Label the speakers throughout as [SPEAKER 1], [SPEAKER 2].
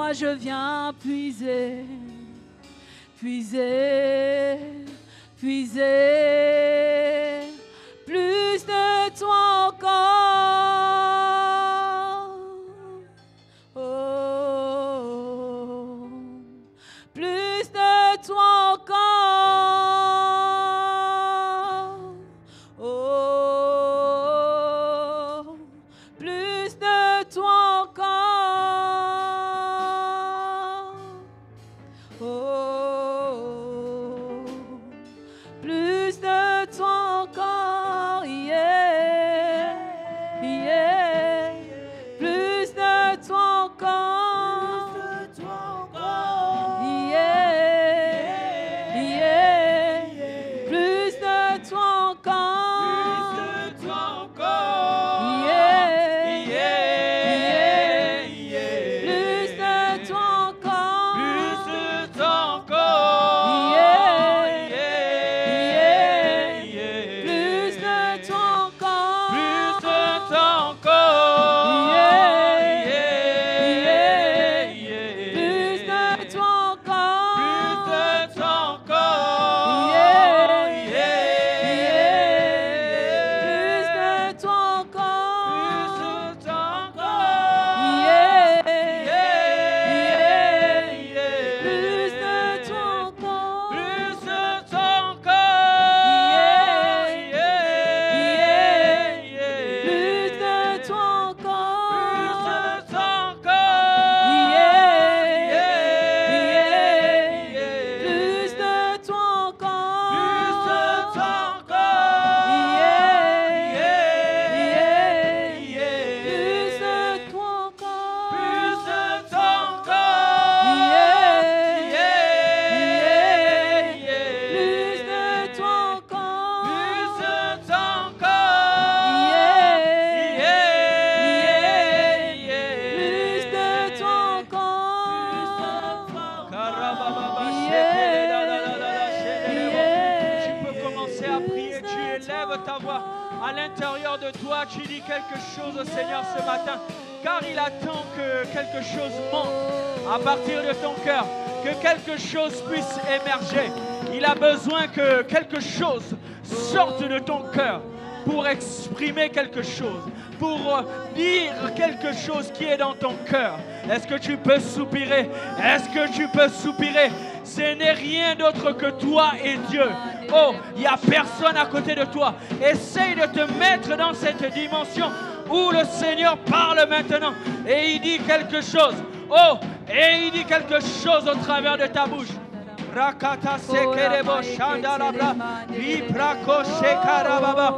[SPEAKER 1] toi je viens puiser, puiser, puiser. Plus de toi encore. Oh, plus de toi encore. Oh, plus de toi encore. Oh, plus de toi encore. Yeah, yeah. Plus de toi encore. Yeah, yeah. Plus de toi encore. Yeah, yeah. Plus de toi encore.
[SPEAKER 2] à l'intérieur de toi, tu dis quelque chose au Seigneur ce matin, car il attend que quelque chose monte à partir de ton cœur, que quelque chose puisse émerger. Il a besoin que quelque chose sorte de ton cœur pour exprimer quelque chose, pour dire quelque chose qui est dans ton cœur. Est-ce que tu peux soupirer? Est-ce que tu peux soupirer? Ce n'est rien d'autre que toi et Dieu. Oh, il n'y a personne à côté de toi. Essaye de te mettre dans cette dimension où le Seigneur parle maintenant. Et il dit quelque chose. Oh, et il dit quelque chose au travers de ta bouche. Rakata sekerebo shandalabra, librako shekarababa.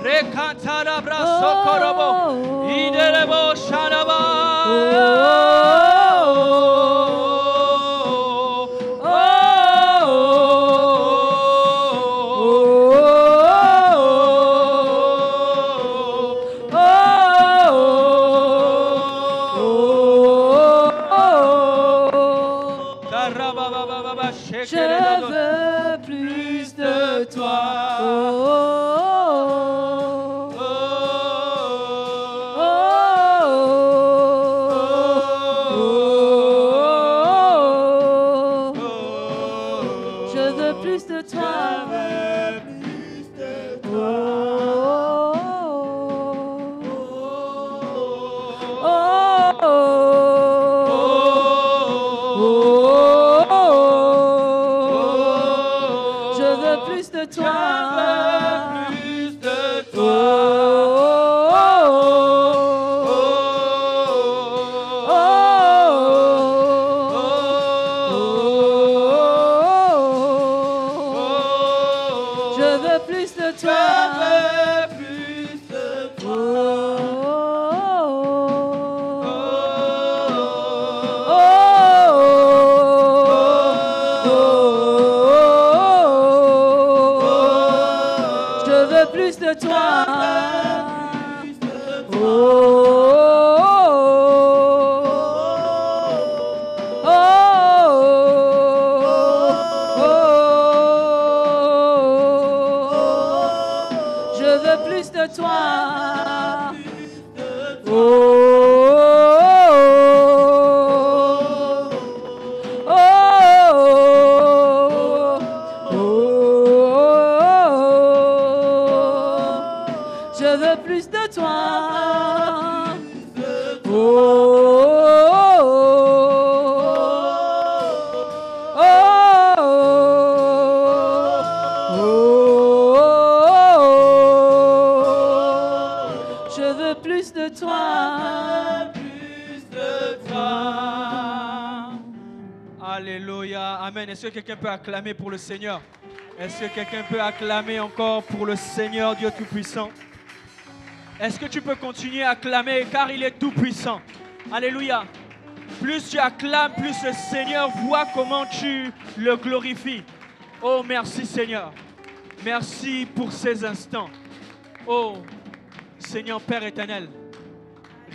[SPEAKER 2] Rekantarabra sokorobo, iderebo shandaba.
[SPEAKER 1] Je veux plus de toi. Oh, oh, oh, oh, oh. Je veux plus de toi. Je veux plus de toi. Oh, oh, oh, oh, oh, oh. Je veux plus de toi.
[SPEAKER 2] Alléluia. Amen. Est-ce que quelqu'un peut acclamer pour le Seigneur? Est-ce que quelqu'un peut acclamer encore pour le Seigneur Dieu Tout-Puissant? Est-ce que tu peux continuer à acclamer car il est Tout-Puissant? Alléluia. Plus tu acclames, plus le Seigneur voit comment tu le glorifies. Oh, merci Seigneur. Merci pour ces instants. Oh, Seigneur Père éternel,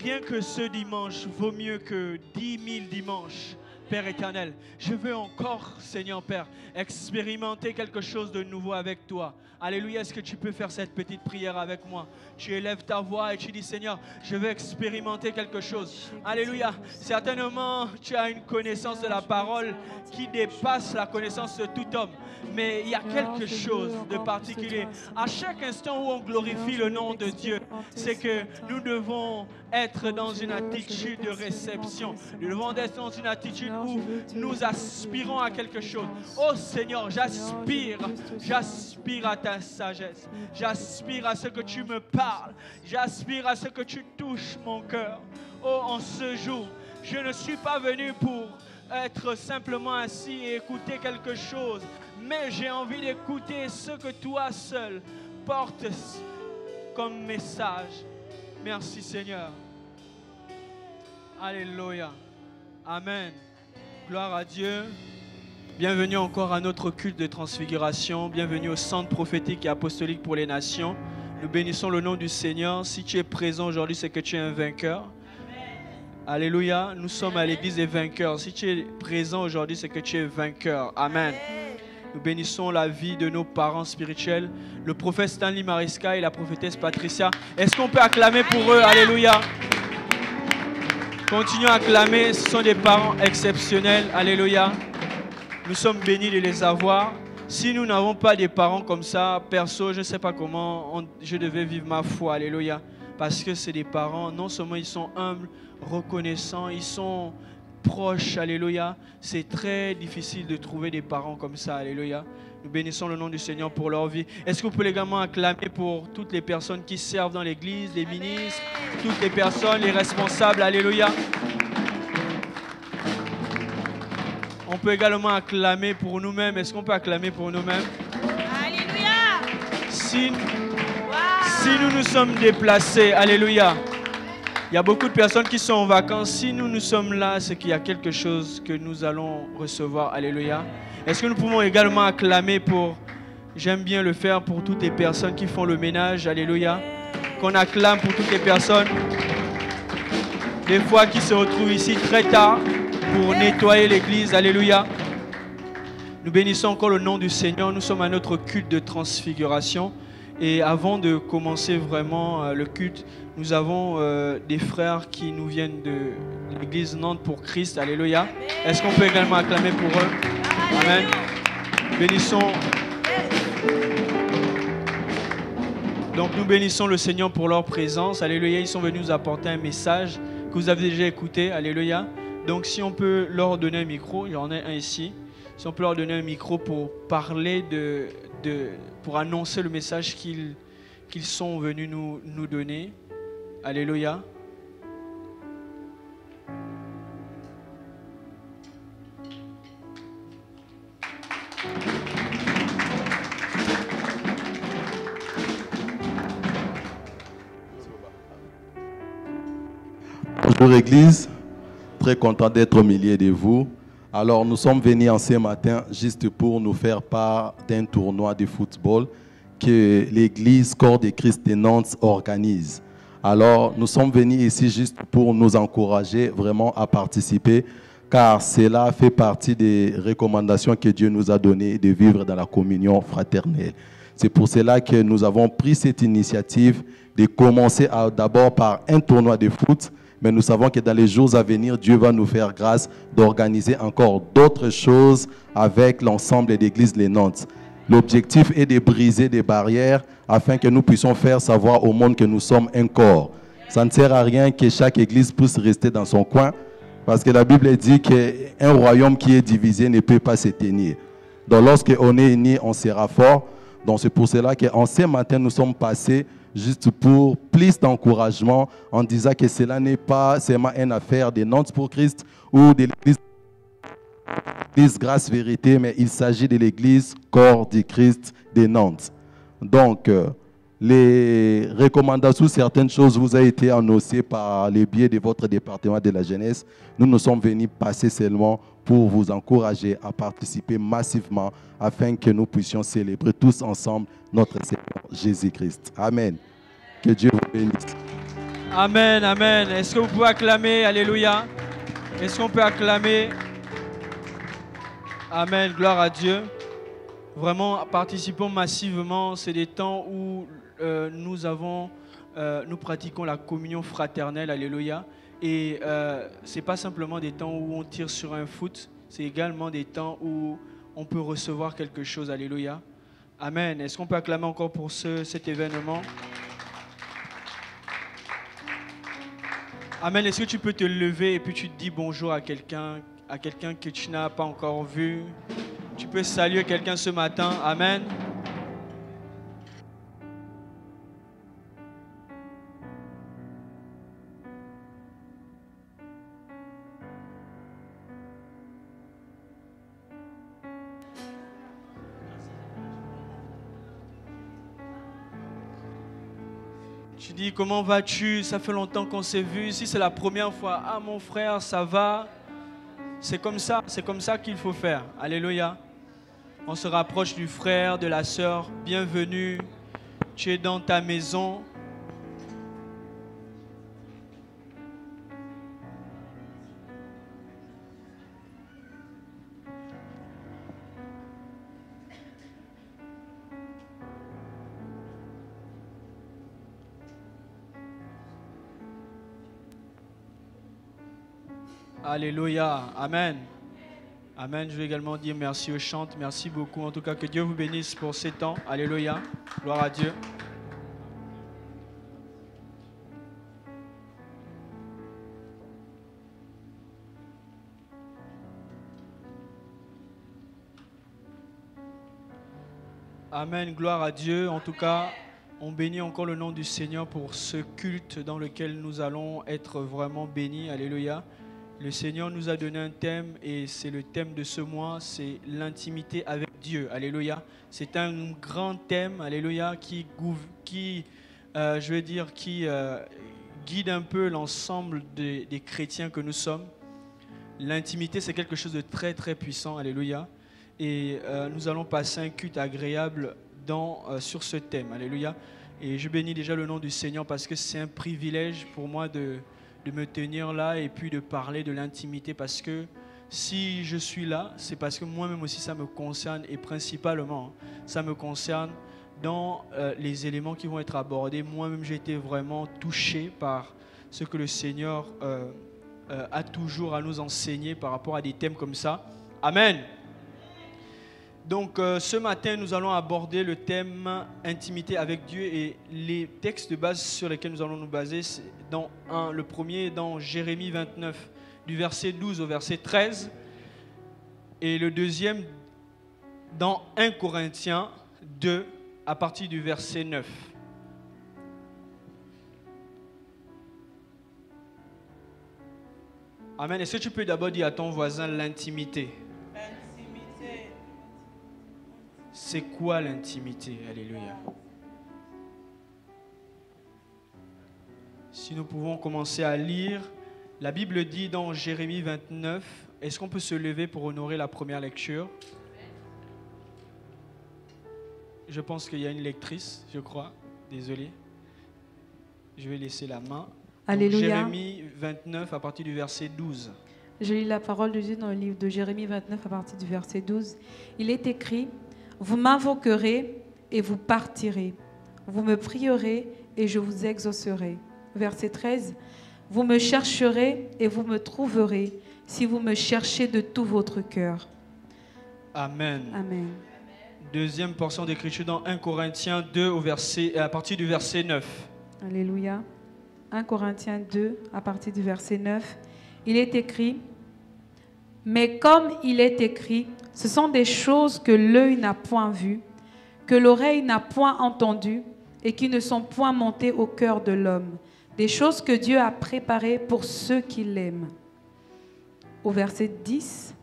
[SPEAKER 2] rien que ce dimanche vaut mieux que 10 000 dimanches. Père éternel, je veux encore, Seigneur Père, expérimenter quelque chose de nouveau avec toi. Alléluia, est-ce que tu peux faire cette petite prière avec moi? Tu élèves ta voix et tu dis, Seigneur, je veux expérimenter quelque chose. Alléluia, certainement tu as une connaissance de la parole qui dépasse la connaissance de tout homme. Mais il y a quelque chose de particulier. À chaque instant où on glorifie le nom de Dieu, c'est que nous devons être dans une attitude de réception. Nous devons être dans une attitude où nous aspirons à quelque chose. Oh Seigneur, j'aspire à ta sagesse. J'aspire à ce que tu me parles. J'aspire à ce que tu touches mon cœur. Oh, en ce jour, je ne suis pas venu pour être simplement assis et écouter quelque chose, mais j'ai envie d'écouter ce que toi seul portes comme message. Merci Seigneur. Alléluia. Amen. Gloire à Dieu. Bienvenue encore à notre culte de transfiguration. Bienvenue au centre prophétique et apostolique pour les nations. Nous bénissons le nom du Seigneur. Si tu es présent aujourd'hui, c'est que tu es un vainqueur. Alléluia. Nous sommes à l'église des vainqueurs. Si tu es présent aujourd'hui, c'est que tu es vainqueur. Amen. Nous bénissons la vie de nos parents spirituels, le prophète Stanley Mariska et la prophétesse Patricia. Est-ce qu'on peut acclamer pour eux? Alléluia. Continuons à acclamer. Ce sont des parents exceptionnels. Alléluia. Nous sommes bénis de les avoir. Si nous n'avons pas des parents comme ça, perso, je ne sais pas comment je devais vivre ma foi. Alléluia. Parce que c'est des parents, non seulement ils sont humbles, reconnaissants, ils sont proches. Alléluia. C'est très difficile de trouver des parents comme ça. Alléluia. Nous bénissons le nom du Seigneur pour leur vie. Est-ce que vous pouvez également acclamer pour toutes les personnes qui servent dans l'église, les ministres, toutes les personnes, les responsables. Alléluia. On peut également acclamer pour nous-mêmes. Est-ce qu'on peut acclamer pour nous-mêmes?
[SPEAKER 1] Alléluia.
[SPEAKER 2] Si nous nous sommes déplacés, alléluia. Il y a beaucoup de personnes qui sont en vacances. Si nous sommes là, c'est qu'il y a quelque chose que nous allons recevoir. Alléluia. Est-ce que nous pouvons également acclamer pour, j'aime bien le faire pour toutes les personnes qui font le ménage. Alléluia. Qu'on acclame pour toutes les personnes, des fois qui se retrouvent ici très tard pour nettoyer l'église. Alléluia. Nous bénissons encore le nom du Seigneur. Nous sommes à notre culte de transfiguration. Et avant de commencer vraiment le culte, nous avons des frères qui nous viennent de l'église Nantes pour Christ. Alléluia. Est-ce qu'on peut également acclamer pour eux? Amen. Bénissons. Donc nous bénissons le Seigneur pour leur présence. Alléluia. Ils sont venus nous apporter un message que vous avez déjà écouté. Alléluia. Donc si on peut leur donner un micro, il y en a un ici. Si on peut leur donner un micro pour parler pour annoncer le message qu'ils sont venus nous donner. Alléluia.
[SPEAKER 3] Bonjour Église, très content d'être au milieu de vous. Alors nous sommes venus en ce matin juste pour nous faire part d'un tournoi de football que l'église Corps de Christ de Nantes organise. Alors nous sommes venus ici juste pour nous encourager vraiment à participer, car cela fait partie des recommandations que Dieu nous a données de vivre dans la communion fraternelle. C'est pour cela que nous avons pris cette initiative de commencer d'abord par un tournoi de foot. Mais nous savons que dans les jours à venir, Dieu va nous faire grâce d'organiser encore d'autres choses avec l'ensemble d'églises les Nantes. L'objectif est de briser des barrières afin que nous puissions faire savoir au monde que nous sommes un corps. Ça ne sert à rien que chaque église puisse rester dans son coin, parce que la Bible dit qu'un royaume qui est divisé ne peut pas se tenir. Donc lorsqu'on est unis, on sera fort. Donc c'est pour cela qu'en ce matin, nous sommes passés juste pour plus d'encouragement en disant que cela n'est pas seulement une affaire de Nantes pour Christ ou de l'église Grâce Vérité, mais il s'agit de l'église corps du Christ de Nantes. Donc, les recommandations, certaines choses vous ont été annoncées par le biais de votre département de la jeunesse. Nous sommes venus passer seulement pour vous encourager à participer massivement afin que nous puissions célébrer tous ensemble notre Seigneur Jésus-Christ. Amen. Que Dieu vous bénisse.
[SPEAKER 2] Amen, amen. Est-ce que vous pouvez acclamer? Alléluia. Est-ce qu'on peut acclamer? Amen, gloire à Dieu. Vraiment, participons massivement. C'est des temps où nous pratiquons la communion fraternelle. Alléluia. Et ce n'est pas simplement des temps où on tire sur un foot. C'est également des temps où on peut recevoir quelque chose. Alléluia. Amen. Est-ce qu'on peut acclamer encore pour cet événement? Amen. Est-ce que tu peux te lever et puis tu te dis bonjour à quelqu'un que tu n'as pas encore vu? Tu peux saluer quelqu'un ce matin. Amen. Tu dis comment vas-tu? Ça fait longtemps qu'on s'est vu. Si c'est la première fois, ah mon frère, ça va? C'est comme ça qu'il faut faire. Alléluia. On se rapproche du frère, de la sœur. Bienvenue. Tu es dans ta maison. Alléluia. Amen. Amen. Je vais également dire merci aux chantes. Merci beaucoup. En tout cas, que Dieu vous bénisse pour ces temps. Alléluia. Gloire à Dieu. Amen. Gloire à Dieu. En tout cas, on bénit encore le nom du Seigneur pour ce culte dans lequel nous allons être vraiment bénis. Alléluia. Le Seigneur nous a donné un thème et c'est le thème de ce mois, c'est l'intimité avec Dieu. Alléluia. C'est un grand thème, alléluia, qui guide un peu l'ensemble des chrétiens que nous sommes. L'intimité, c'est quelque chose de très très puissant, alléluia. Et nous allons passer un culte agréable sur ce thème, alléluia. Et je bénis déjà le nom du Seigneur parce que c'est un privilège pour moi de me tenir là et puis de parler de l'intimité, parce que si je suis là, c'est parce que moi-même aussi ça me concerne, et principalement ça me concerne dans les éléments qui vont être abordés. Moi-même j'ai été vraiment touché par ce que le Seigneur a toujours à nous enseigner par rapport à des thèmes comme ça. Amen. Donc ce matin nous allons aborder le thème intimité avec Dieu, et les textes de base sur lesquels nous allons nous baser, c'est le premier est dans Jérémie 29 du verset 12 au verset 13, et le deuxième dans 1 Corinthiens 2 à partir du verset 9. Amen. Est-ce que tu peux d'abord dire à ton voisin l'intimité? C'est quoi l'intimité? Alléluia. Si nous pouvons commencer à lire, la Bible dit dans Jérémie 29, est-ce qu'on peut se lever pour honorer la première lecture? Je pense qu'il y a une lectrice, je crois. Désolé. Je vais laisser la main.
[SPEAKER 1] Alléluia.
[SPEAKER 2] Donc, Jérémie 29 à partir du verset 12.
[SPEAKER 1] Je lis la parole de Dieu dans le livre de Jérémie 29 à partir du verset 12. Il est écrit: vous m'invoquerez et vous partirez. Vous me prierez et je vous exaucerai. Verset 13. Vous me chercherez et vous me trouverez si vous me cherchez de tout votre cœur.
[SPEAKER 2] Amen.
[SPEAKER 1] Amen.
[SPEAKER 2] Deuxième portion d'écriture dans 1 Corinthiens 2 à partir du verset 9.
[SPEAKER 1] Alléluia. 1 Corinthiens 2 à partir du verset 9. Il est écrit, mais comme il est écrit, ce sont des choses que l'œil n'a point vues, que l'oreille n'a point entendues et qui ne sont point montées au cœur de l'homme. Des choses que Dieu a préparées pour ceux qui l'aiment. Au verset 10,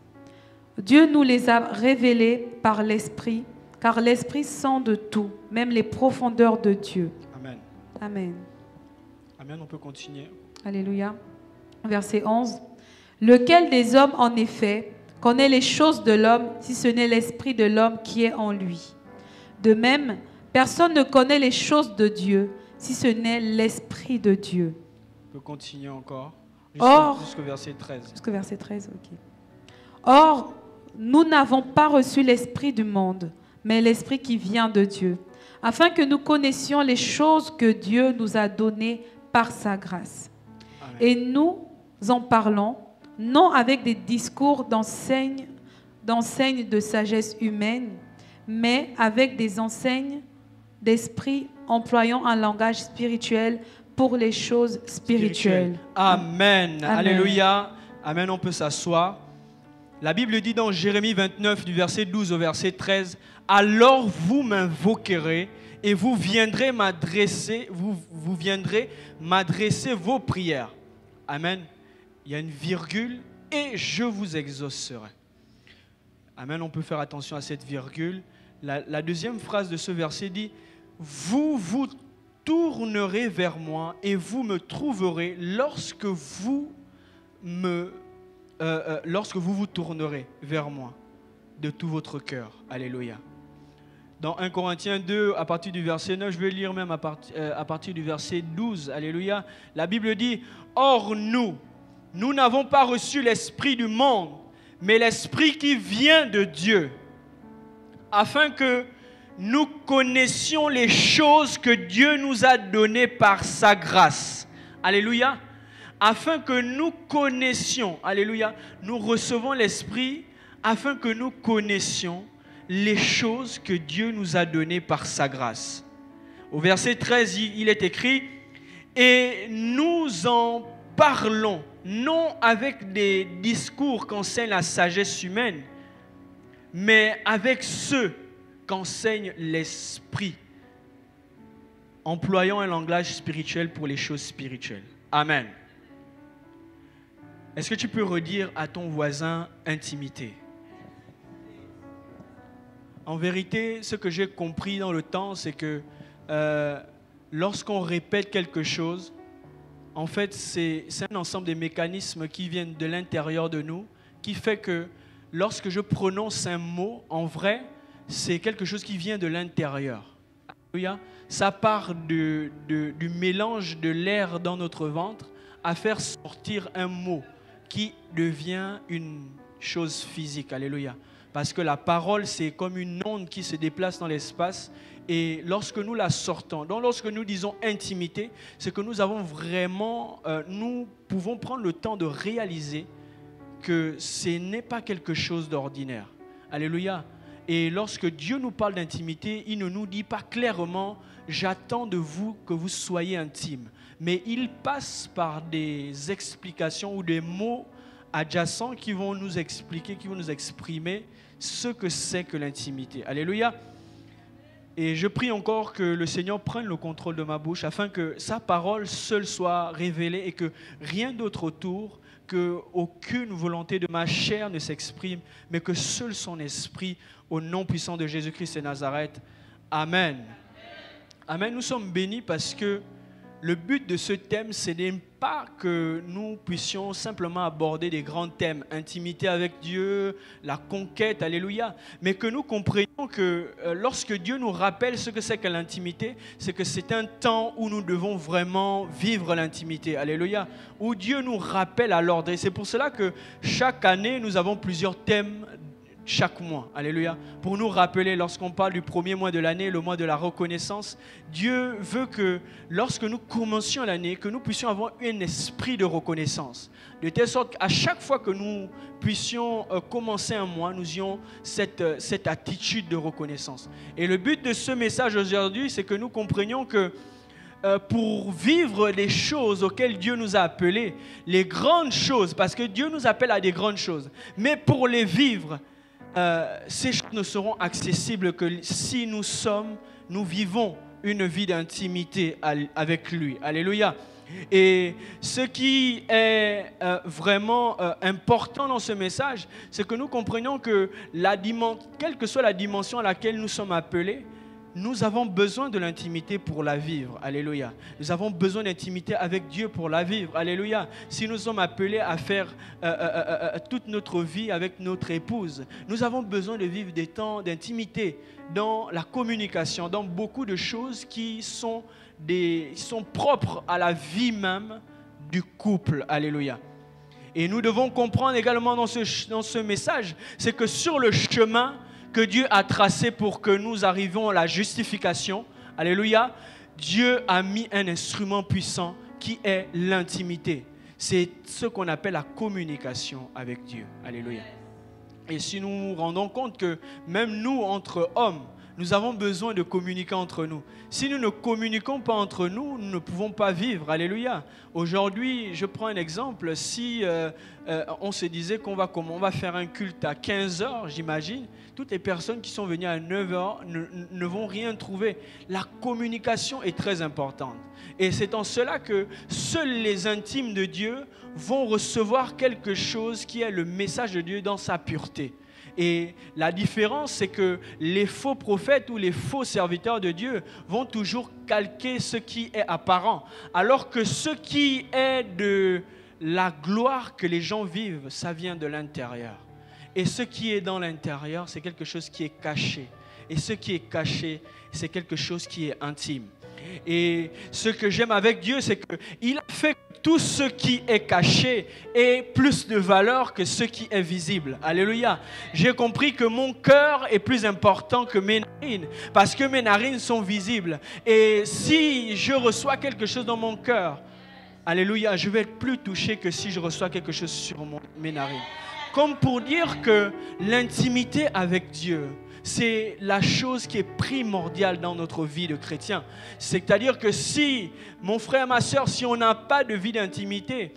[SPEAKER 1] Dieu nous les a révélées par l'Esprit, car l'Esprit sent de tout, même les profondeurs de Dieu.
[SPEAKER 2] Amen.
[SPEAKER 1] Amen.
[SPEAKER 2] Amen, on peut continuer.
[SPEAKER 1] Alléluia. Verset 11. Lequel des hommes, en effet, connaît les choses de l'homme, si ce n'est l'esprit de l'homme qui est en lui? De même, personne ne connaît les choses de Dieu, si ce n'est l'esprit de Dieu.
[SPEAKER 2] On peut continuer encore. Jusqu'au verset 13.
[SPEAKER 1] Jusqu'au verset 13, ok. Or, nous n'avons pas reçu l'esprit du monde, mais l'esprit qui vient de Dieu, afin que nous connaissions les choses que Dieu nous a données par sa grâce.
[SPEAKER 2] Amen.
[SPEAKER 1] Et nous en parlons, non avec des discours d'enseigne de sagesse humaine, mais avec des enseignes d'esprit employant un langage spirituel pour les choses spirituelles.
[SPEAKER 2] Amen.
[SPEAKER 1] Amen.
[SPEAKER 2] Alléluia. Amen, on peut s'asseoir. La Bible dit dans Jérémie 29, du verset 12 au verset 13, « Alors vous m'invoquerez et vous viendrez m'adresser vos prières. » Amen. Il y a une virgule, « et je vous exaucerai. » Amen, on peut faire attention à cette virgule. La deuxième phrase de ce verset dit, « Vous vous tournerez vers moi et vous me trouverez lorsque vous vous tournerez vers moi de tout votre cœur. » Alléluia. Dans 1 Corinthiens 2, à partir du verset 9, je vais lire même à partir du verset 12. Alléluia. La Bible dit, « Or nous n'avons pas reçu l'esprit du monde, mais l'esprit qui vient de Dieu, afin que nous connaissions les choses que Dieu nous a données par sa grâce. » Alléluia. Afin que nous connaissions, alléluia, nous recevons l'Esprit afin que nous connaissions les choses que Dieu nous a données par sa grâce. Au verset 13, il est écrit, « Et nous en parlons, non avec des discours qu'enseigne la sagesse humaine, mais avec ceux qu'enseigne l'Esprit, employant un langage spirituel pour les choses spirituelles. » Amen. Est-ce que tu peux redire à ton voisin intimité? En vérité, ce que j'ai compris dans le temps, c'est que lorsqu'on répète quelque chose, en fait, c'est un ensemble de mécanismes qui viennent de l'intérieur de nous, qui fait que lorsque je prononce un mot, en vrai, c'est quelque chose qui vient de l'intérieur. Alléluia. Ça part du mélange de l'air dans notre ventre à faire sortir un mot qui devient une chose physique. Alléluia. Parce que la parole, c'est comme une onde qui se déplace dans l'espace. Et lorsque nous la sortons, donc lorsque nous disons intimité, c'est que nous avons vraiment, nous pouvons prendre le temps de réaliser que ce n'est pas quelque chose d'ordinaire. Alléluia. Et lorsque Dieu nous parle d'intimité, il ne nous dit pas clairement « j'attends de vous que vous soyez intime ». Mais il passe par des explications ou des mots adjacents qui vont nous expliquer, qui vont nous exprimer ce que c'est que l'intimité. Alléluia. Et je prie encore que le Seigneur prenne le contrôle de ma bouche afin que sa parole seule soit révélée et que rien d'autre autour, qu'aucune volonté de ma chair ne s'exprime, mais que seul son esprit, au nom puissant de Jésus-Christ de Nazareth. Amen. Amen. Nous sommes bénis parce que le but de ce thème, ce n'est pas que nous puissions simplement aborder des grands thèmes, intimité avec Dieu, la conquête, alléluia, mais que nous comprenions que lorsque Dieu nous rappelle ce que c'est que l'intimité, c'est que c'est un temps où nous devons vraiment vivre l'intimité, alléluia, où Dieu nous rappelle à l'ordre. Et c'est pour cela que chaque année, nous avons plusieurs thèmes chaque mois, alléluia, pour nous rappeler lorsqu'on parle du premier mois de l'année, le mois de la reconnaissance. Dieu veut que lorsque nous commencions l'année, que nous puissions avoir un esprit de reconnaissance, de telle sorte qu'à chaque fois que nous puissions commencer un mois, nous ayons cette attitude de reconnaissance. Et le but de ce message aujourd'hui, c'est que nous comprenions que pour vivre les choses auxquelles Dieu nous a appelés, les grandes choses, parce que Dieu nous appelle à des grandes choses, mais pour les vivre, ces choses ne seront accessibles que si nous vivons une vie d'intimité avec lui. Alléluia. Et ce qui est vraiment important dans ce message, c'est que nous comprenions que quelle que soit la dimension à laquelle nous sommes appelés, nous avons besoin de l'intimité pour la vivre. Alléluia. Nous avons besoin d'intimité avec Dieu pour la vivre. Alléluia. Si nous sommes appelés à faire toute notre vie avec notre épouse, nous avons besoin de vivre des temps d'intimité dans la communication, dans beaucoup de choses qui sont propres à la vie même du couple. Alléluia. Et nous devons comprendre également dans ce message, c'est que sur le chemin que Dieu a tracé pour que nous arrivions à la justification, alléluia, Dieu a mis un instrument puissant qui est l'intimité. C'est ce qu'on appelle la communication avec Dieu. Alléluia. Et si nous nous rendons compte que même nous, entre hommes, nous avons besoin de communiquer entre nous. Si nous ne communiquons pas entre nous, nous ne pouvons pas vivre. Alléluia. Aujourd'hui, je prends un exemple. Si on se disait qu'on va faire un culte à 15h, j'imagine, toutes les personnes qui sont venues à 9h ne vont rien trouver. La communication est très importante. Et c'est en cela que seuls les intimes de Dieu vont recevoir quelque chose qui est le message de Dieu dans sa pureté. Et la différence, c'est que les faux prophètes ou les faux serviteurs de Dieu vont toujours calquer ce qui est apparent, alors que ce qui est de la gloire que les gens vivent, ça vient de l'intérieur. Et ce qui est dans l'intérieur, c'est quelque chose qui est caché. Et ce qui est caché, c'est quelque chose qui est intime. Et ce que j'aime avec Dieu, c'est qu'il a fait tout ce qui est caché ait plus de valeur que ce qui est visible. Alléluia. J'ai compris que mon cœur est plus important que mes narines, parce que mes narines sont visibles. Et si je reçois quelque chose dans mon cœur, alléluia, je vais être plus touché que si je reçois quelque chose sur mes narines. Comme pour dire que l'intimité avec Dieu, c'est la chose qui est primordiale dans notre vie de chrétien. C'est-à-dire que si, mon frère, ma soeur, si on n'a pas de vie d'intimité,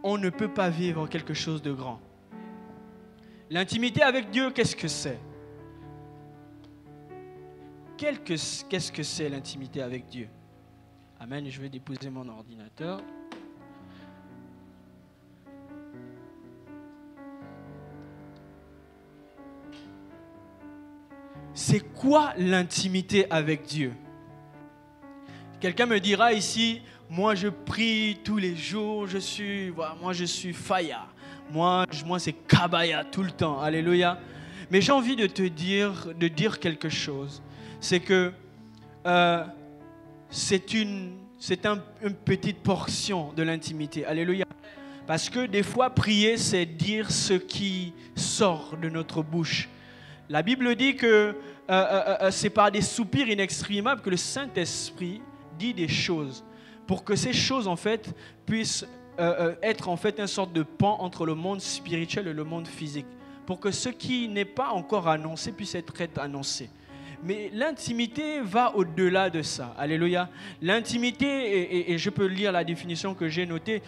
[SPEAKER 2] on ne peut pas vivre quelque chose de grand. L'intimité avec Dieu, qu'est-ce que c'est? Qu'est-ce que c'est l'intimité avec Dieu? Amen, je vais déposer mon ordinateur. C'est quoi l'intimité avec Dieu? Quelqu'un me dira ici, moi je prie tous les jours, moi je suis faya, moi c'est kabaya tout le temps, alléluia. Mais j'ai envie de dire quelque chose, c'est que c'est une petite portion de l'intimité, alléluia. Parce que des fois prier c'est dire ce qui sort de notre bouche. La Bible dit que c'est par des soupirs inexprimables que le Saint-Esprit dit des choses pour que ces choses en fait puissent être en fait une sorte de pont entre le monde spirituel et le monde physique, pour que ce qui n'est pas encore annoncé puisse être annoncé. Mais l'intimité va au-delà de ça. Alléluia. L'intimité, et je peux lire la définition que j'ai notée,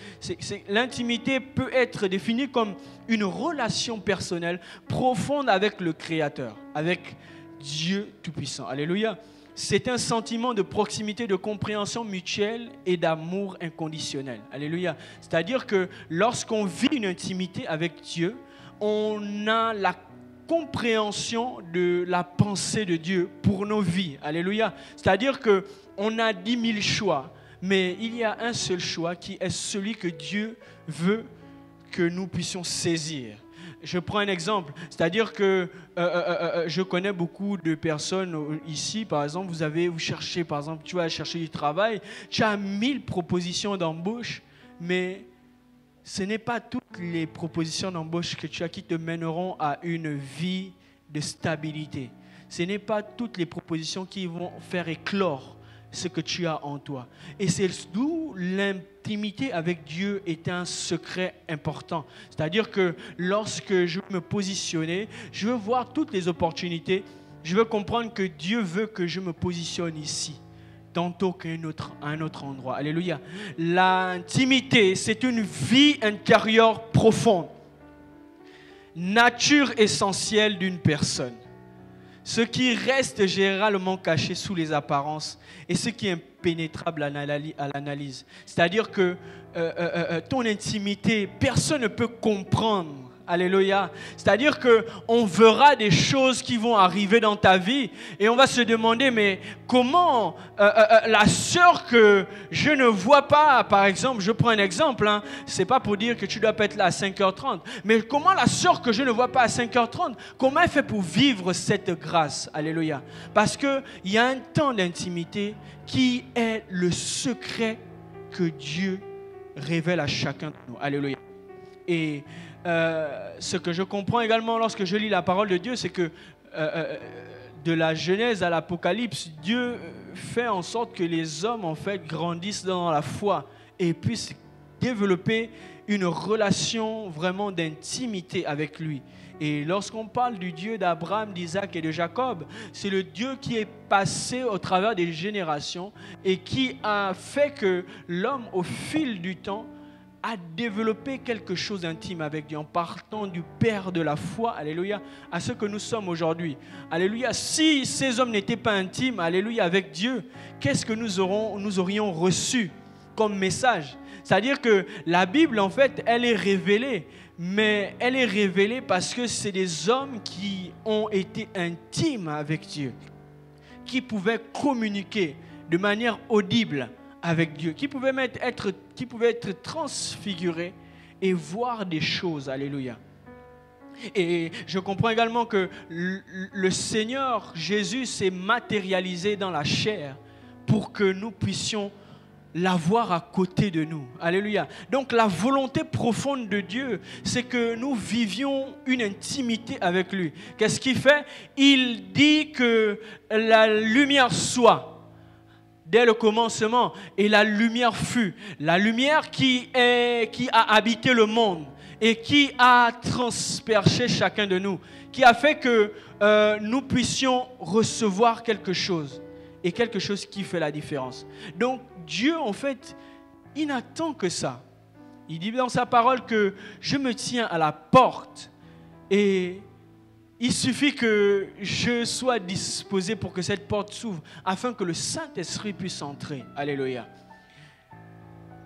[SPEAKER 2] l'intimité peut être définie comme une relation personnelle profonde avec le Créateur, avec Dieu Tout-Puissant. Alléluia. C'est un sentiment de proximité, de compréhension mutuelle et d'amour inconditionnel. Alléluia. C'est-à-dire que lorsqu'on vit une intimité avec Dieu, on a la compréhension de la pensée de Dieu pour nos vies. Alléluia. C'est-à-dire qu'on a 10 000 choix, mais il y a un seul choix qui est celui que Dieu veut que nous puissions saisir. Je prends un exemple, c'est-à-dire que je connais beaucoup de personnes ici, par exemple, vous cherchez, par exemple, tu vas chercher du travail, tu as 1000 propositions d'embauche, mais ce n'est pas toutes les propositions d'embauche que tu as qui te mèneront à une vie de stabilité. Ce n'est pas toutes les propositions qui vont faire éclore ce que tu as en toi. Et c'est d'où l'intimité avec Dieu est un secret important. C'est-à-dire que lorsque je veux me positionner, je veux voir toutes les opportunités, je veux comprendre que Dieu veut que je me positionne ici, tantôt qu'à un autre endroit. Alléluia. L'intimité, c'est une vie intérieure profonde, nature essentielle d'une personne. Ce qui reste généralement caché sous les apparences et ce qui est impénétrable à l'analyse. C'est-à-dire que ton intimité, personne ne peut comprendre. Alléluia. C'est-à-dire qu'on verra des choses qui vont arriver dans ta vie et on va se demander, mais comment la sœur que je ne vois pas, par exemple, je prends un exemple, hein, c'est pas pour dire que tu dois pas être là à 5h30, mais comment la sœur que je ne vois pas à 5h30, comment elle fait pour vivre cette grâce? Alléluia. Parce qu'il y a un temps d'intimité qui est le secret que Dieu révèle à chacun de nous. Alléluia. Et ce que je comprends également lorsque je lis la parole de Dieu, c'est que de la Genèse à l'Apocalypse, Dieu fait en sorte que les hommes en fait grandissent dans la foi et puissent développer une relation vraiment d'intimité avec lui. Et lorsqu'on parle du Dieu d'Abraham, d'Isaac et de Jacob, c'est le Dieu qui est passé au travers des générations et qui a fait que l'homme, au fil du temps, a développé quelque chose d'intime avec Dieu en partant du Père de la foi, alléluia, à ce que nous sommes aujourd'hui. Alléluia. Si ces hommes n'étaient pas intimes, alléluia, avec Dieu, qu'est-ce que nous aurions reçu comme message? C'est-à-dire que la Bible, en fait, elle est révélée, mais elle est révélée parce que c'est des hommes qui ont été intimes avec Dieu, qui pouvaient communiquer de manière audible avec Dieu, qui pouvaient être transfigurés et voir des choses. Alléluia. Et je comprends également que le Seigneur Jésus s'est matérialisé dans la chair pour que nous puissions l'avoir à côté de nous. Alléluia. Donc la volonté profonde de Dieu, c'est que nous vivions une intimité avec lui. Qu'est-ce qu'il fait? Il dit que la lumière soit. Dès le commencement, et la lumière fut. La lumière qui a habité le monde et qui a transpercé chacun de nous, qui a fait que nous puissions recevoir quelque chose, et quelque chose qui fait la différence. Donc Dieu, en fait, il n'attend que ça. Il dit dans sa parole que je me tiens à la porte et il suffit que je sois disposé pour que cette porte s'ouvre afin que le Saint-Esprit puisse entrer. Alléluia.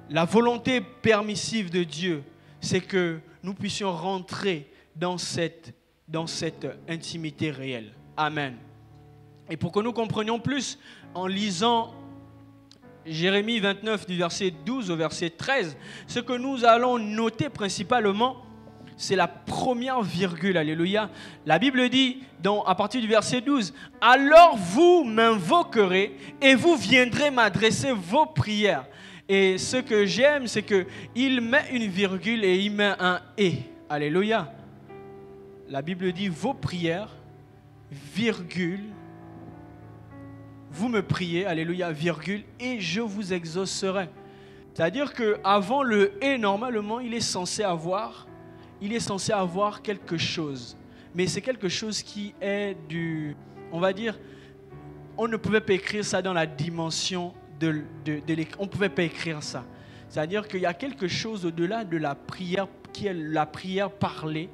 [SPEAKER 2] La volonté permissive de Dieu, c'est que nous puissions rentrer dans cette intimité réelle. Amen. Et pour que nous comprenions plus, en lisant Jérémie 29 du verset 12 au verset 13, ce que nous allons noter principalement, c'est la première virgule, alléluia. La Bible dit, à partir du verset 12, « Alors vous m'invoquerez et vous viendrez m'adresser vos prières. » Et ce que j'aime, c'est qu'il met une virgule et il met un « et ». Alléluia. La Bible dit, « Vos prières, virgule, vous me priez, alléluia, virgule, et je vous exaucerai. » C'est-à-dire qu'avant le « et », normalement, il est censé avoir quelque chose. Mais c'est quelque chose qui est on va dire, on ne pouvait pas écrire ça dans la dimension on ne pouvait pas écrire ça. C'est-à-dire qu'il y a quelque chose au-delà de la prière, qui est la prière parlée,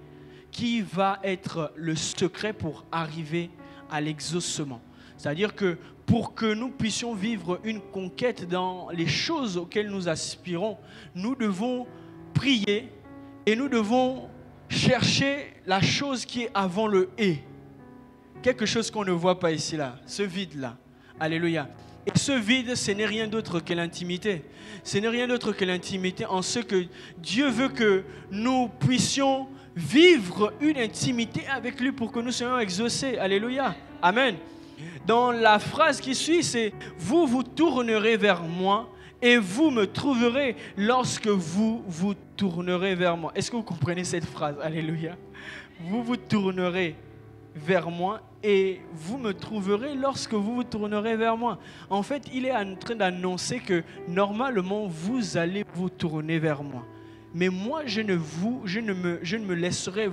[SPEAKER 2] qui va être le secret pour arriver à l'exaucement. C'est-à-dire que pour que nous puissions vivre une conquête dans les choses auxquelles nous aspirons, nous devons prier et nous devons chercher la chose qui est avant le « et ». Quelque chose qu'on ne voit pas ici, là, ce vide-là. Alléluia. Et ce vide, ce n'est rien d'autre que l'intimité. Ce n'est rien d'autre que l'intimité en ce que Dieu veut que nous puissions vivre une intimité avec lui pour que nous soyons exaucés. Alléluia. Amen. Dans la phrase qui suit, c'est « Vous vous tournerez vers moi et vous me trouverez lorsque vous vous tournerez vers moi. Est-ce que vous comprenez cette phrase? Alléluia. Vous vous tournerez vers moi et vous me trouverez lorsque vous vous tournerez vers moi. En fait, il est en train d'annoncer que normalement, vous allez vous tourner vers moi. Mais moi, je ne me laisserai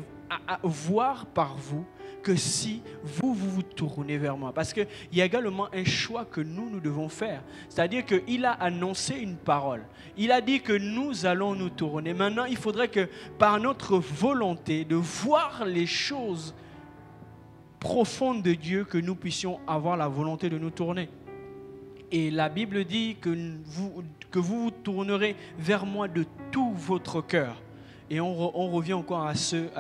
[SPEAKER 2] voir par vous que si vous tournez vers moi. Parce qu'il y a également un choix que nous devons faire. C'est-à-dire qu'il a annoncé une parole. Il a dit que nous allons nous tourner. Maintenant, il faudrait que par notre volonté de voir les choses profondes de Dieu, que nous puissions avoir la volonté de nous tourner. Et la Bible dit que vous tournerez vers moi de tout votre cœur. Et on revient encore à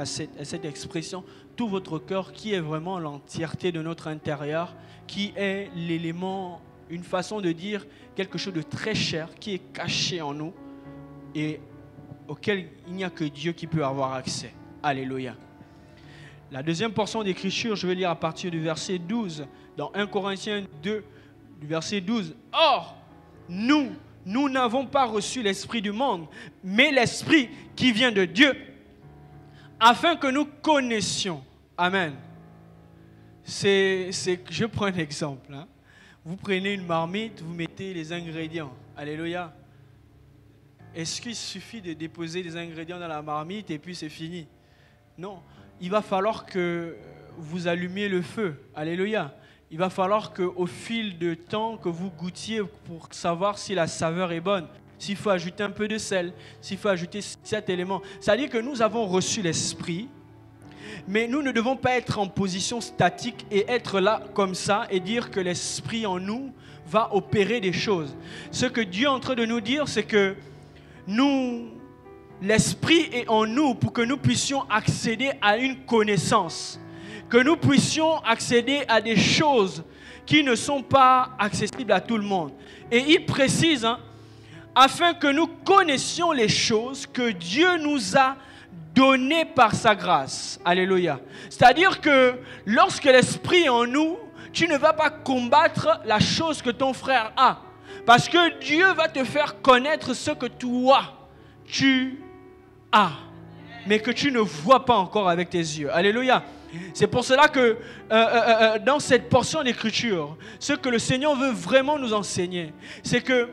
[SPEAKER 2] cette expression, tout votre cœur, qui est vraiment l'entièreté de notre intérieur, qui est l'élément, une façon de dire quelque chose de très cher, qui est caché en nous et auquel il n'y a que Dieu qui peut avoir accès. Alléluia. La deuxième portion d'écriture, je vais lire à partir du verset 12, dans 1 Corinthiens 2, du verset 12. Or, nous n'avons pas reçu l'esprit du monde, mais l'esprit qui vient de Dieu, afin que nous connaissions. Amen. Je prends un exemple. Hein. Vous prenez une marmite, vous mettez les ingrédients. Alléluia. Est-ce qu'il suffit de déposer des ingrédients dans la marmite et puis c'est fini? Non. Il va falloir que vous allumiez le feu. Alléluia. Il va falloir qu'au fil de temps, que vous goûtiez pour savoir si la saveur est bonne, s'il faut ajouter un peu de sel, s'il faut ajouter cet élément. C'est-à-dire que nous avons reçu l'esprit, mais nous ne devons pas être en position statique et être là comme ça et dire que l'esprit en nous va opérer des choses. Ce que Dieu est en train de nous dire, c'est que l'esprit est en nous pour que nous puissions accéder à une connaissance, que nous puissions accéder à des choses qui ne sont pas accessibles à tout le monde. Et il précise, afin que nous connaissions les choses que Dieu nous a données par sa grâce. Alléluia. C'est-à-dire que lorsque l'esprit est en nous, tu ne vas pas combattre la chose que ton frère a. Parce que Dieu va te faire connaître ce que toi, tu as, mais que tu ne vois pas encore avec tes yeux. Alléluia. C'est pour cela que dans cette portion d'écriture, ce que le Seigneur veut vraiment nous enseigner, c'est que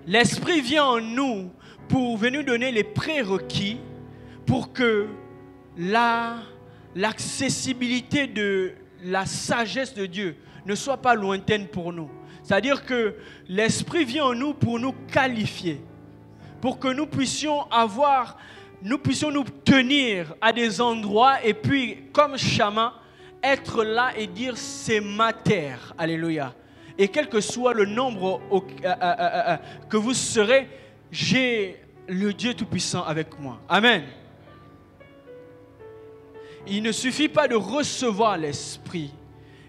[SPEAKER 2] l'Esprit vient en nous pour venir donner les prérequis pour que l'accessibilité de la sagesse de Dieu ne soit pas lointaine pour nous. C'est-à-dire que l'Esprit vient en nous pour nous qualifier, pour que nous puissions nous tenir à des endroits et puis, comme Chama, être là et dire c'est ma terre. Alléluia. Et quel que soit le nombre que vous serez, j'ai le Dieu Tout-Puissant avec moi. Amen. Il ne suffit pas de recevoir l'Esprit,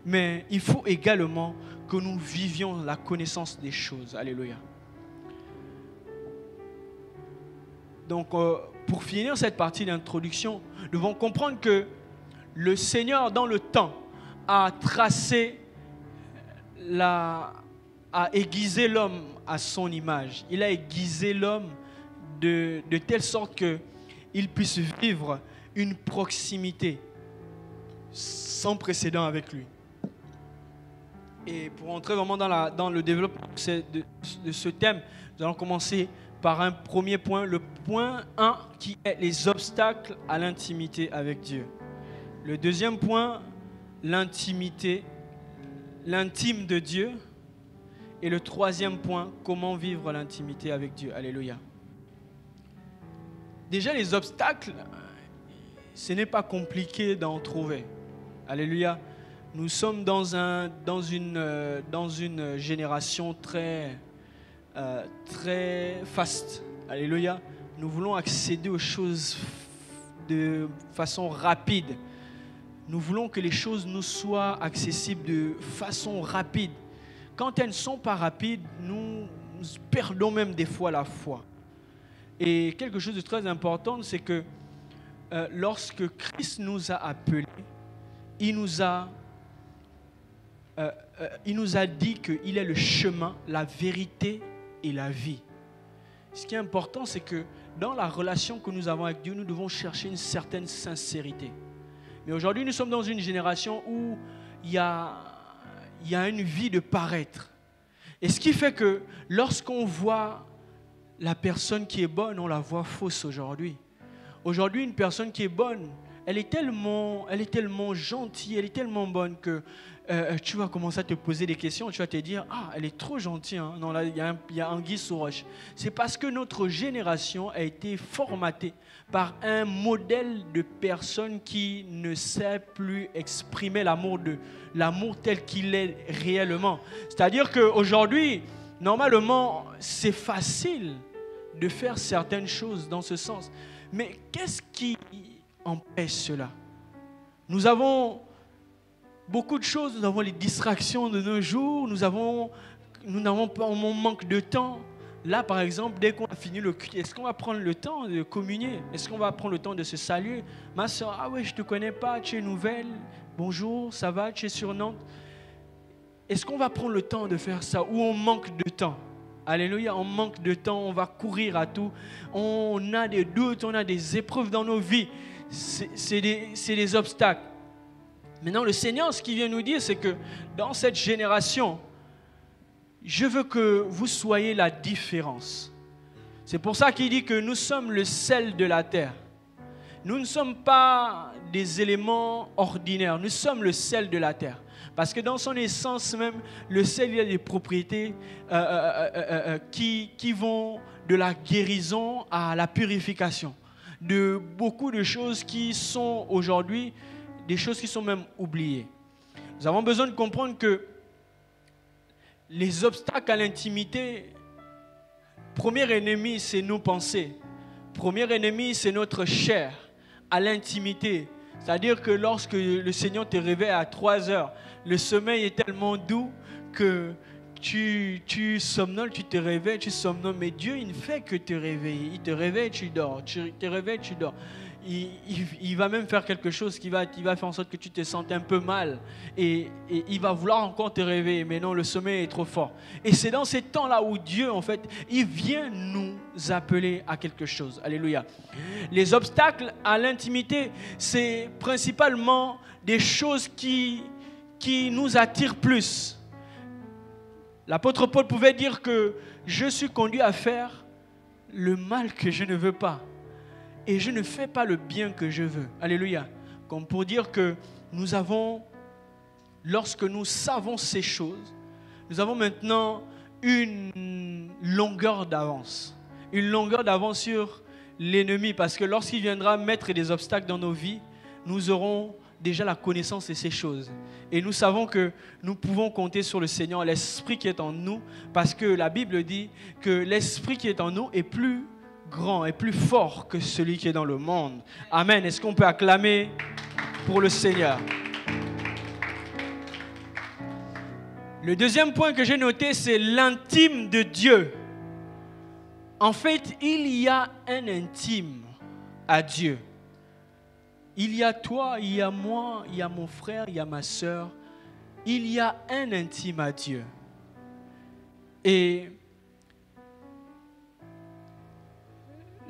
[SPEAKER 2] mais il faut également que nous vivions la connaissance des choses. Alléluia. Donc, pour finir cette partie d'introduction, nous devons comprendre que le Seigneur, dans le temps, a tracé, a aiguisé l'homme à son image. Il a aiguisé l'homme de telle sorte qu'il puisse vivre une proximité sans précédent avec lui. Et pour entrer vraiment dans le développement de ce thème, nous allons commencer par un premier point, le point 1 qui est les obstacles à l'intimité avec Dieu. Le deuxième point, l'intimité, l'intime de Dieu. Et le troisième point, comment vivre l'intimité avec Dieu. Alléluia. Déjà, les obstacles, ce n'est pas compliqué d'en trouver. Alléluia. Nous sommes dans une génération très faste. Alléluia. Nous voulons accéder aux choses de façon rapide. Nous voulons que les choses nous soient accessibles de façon rapide. Quand elles ne sont pas rapides, nous perdons même des fois la foi. Et quelque chose de très important, c'est que lorsque Christ nous a appelés, il nous a dit qu'il est le chemin, la vérité et la vie. Ce qui est important, c'est que dans la relation que nous avons avec Dieu, nous devons chercher une certaine sincérité. Mais aujourd'hui, nous sommes dans une génération où il y a une vie de paraître. Et ce qui fait que lorsqu'on voit la personne qui est bonne, on la voit fausse aujourd'hui. Aujourd'hui, une personne qui est bonne, elle est tellement gentille, elle est tellement bonne que tu vas commencer à te poser des questions, tu vas te dire, ah, elle est trop gentille, hein. Non, là, il y a anguille sous roche. C'est parce que notre génération a été formatée par un modèle de personne qui ne sait plus exprimer l'amour tel qu'il est réellement. C'est-à-dire qu'aujourd'hui, normalement, c'est facile de faire certaines choses dans ce sens. Mais qu'est-ce qui empêche cela? Nous avons beaucoup de choses, nous avons les distractions de nos jours, on manque de temps. Là, par exemple, dès qu'on a fini le culte, est-ce qu'on va prendre le temps de communier? Est-ce qu'on va prendre le temps de se saluer? Ma soeur, ah ouais, je ne te connais pas, tu es nouvelle, bonjour, ça va, tu es sur Nantes. Est-ce qu'on va prendre le temps de faire ça ou on manque de temps? Alléluia, on manque de temps, on va courir à tout. On a des doutes, on a des épreuves dans nos vies. C'est des obstacles. Maintenant, le Seigneur, ce qu'il vient nous dire, c'est que dans cette génération, je veux que vous soyez la différence. C'est pour ça qu'il dit que nous sommes le sel de la terre. Nous ne sommes pas des éléments ordinaires, nous sommes le sel de la terre. Parce que dans son essence même, le sel, il a des propriétés qui vont de la guérison à la purification. De beaucoup de choses qui sont aujourd'hui des choses qui sont même oubliées. Nous avons besoin de comprendre que les obstacles à l'intimité, premier ennemi, c'est nos pensées. Premier ennemi, c'est notre chair à l'intimité. C'est-à-dire que lorsque le Seigneur te réveille à 3 heures, le sommeil est tellement doux que tu somnoles, tu te réveilles, tu somnoles. Mais Dieu, il ne fait que te réveiller. Il te réveille, tu dors. Tu te réveilles, tu dors. Il va même faire quelque chose qui va faire en sorte que tu te sentes un peu mal. Et il va vouloir encore te réveiller. Mais non, le sommeil est trop fort. Et c'est dans ces temps-là où Dieu, en fait, il vient nous appeler à quelque chose. Alléluia. Les obstacles à l'intimité, c'est principalement des choses qui nous attirent plus. L'apôtre Paul pouvait dire que je suis conduit à faire le mal que je ne veux pas. Et je ne fais pas le bien que je veux. Alléluia. Comme pour dire que nous avons, lorsque nous savons ces choses, nous avons maintenant une longueur d'avance. Une longueur d'avance sur l'ennemi. Parce que lorsqu'il viendra mettre des obstacles dans nos vies, nous aurons déjà la connaissance de ces choses. Et nous savons que nous pouvons compter sur le Seigneur, l'Esprit qui est en nous. Parce que la Bible dit que l'Esprit qui est en nous est plus grand et plus fort que celui qui est dans le monde. Amen. Est-ce qu'on peut acclamer pour le Seigneur? Le deuxième point que j'ai noté, c'est l'intime de Dieu. En fait, il y a un intime à Dieu. Il y a toi, il y a moi, il y a mon frère, il y a ma soeur. Il y a un intime à Dieu. Et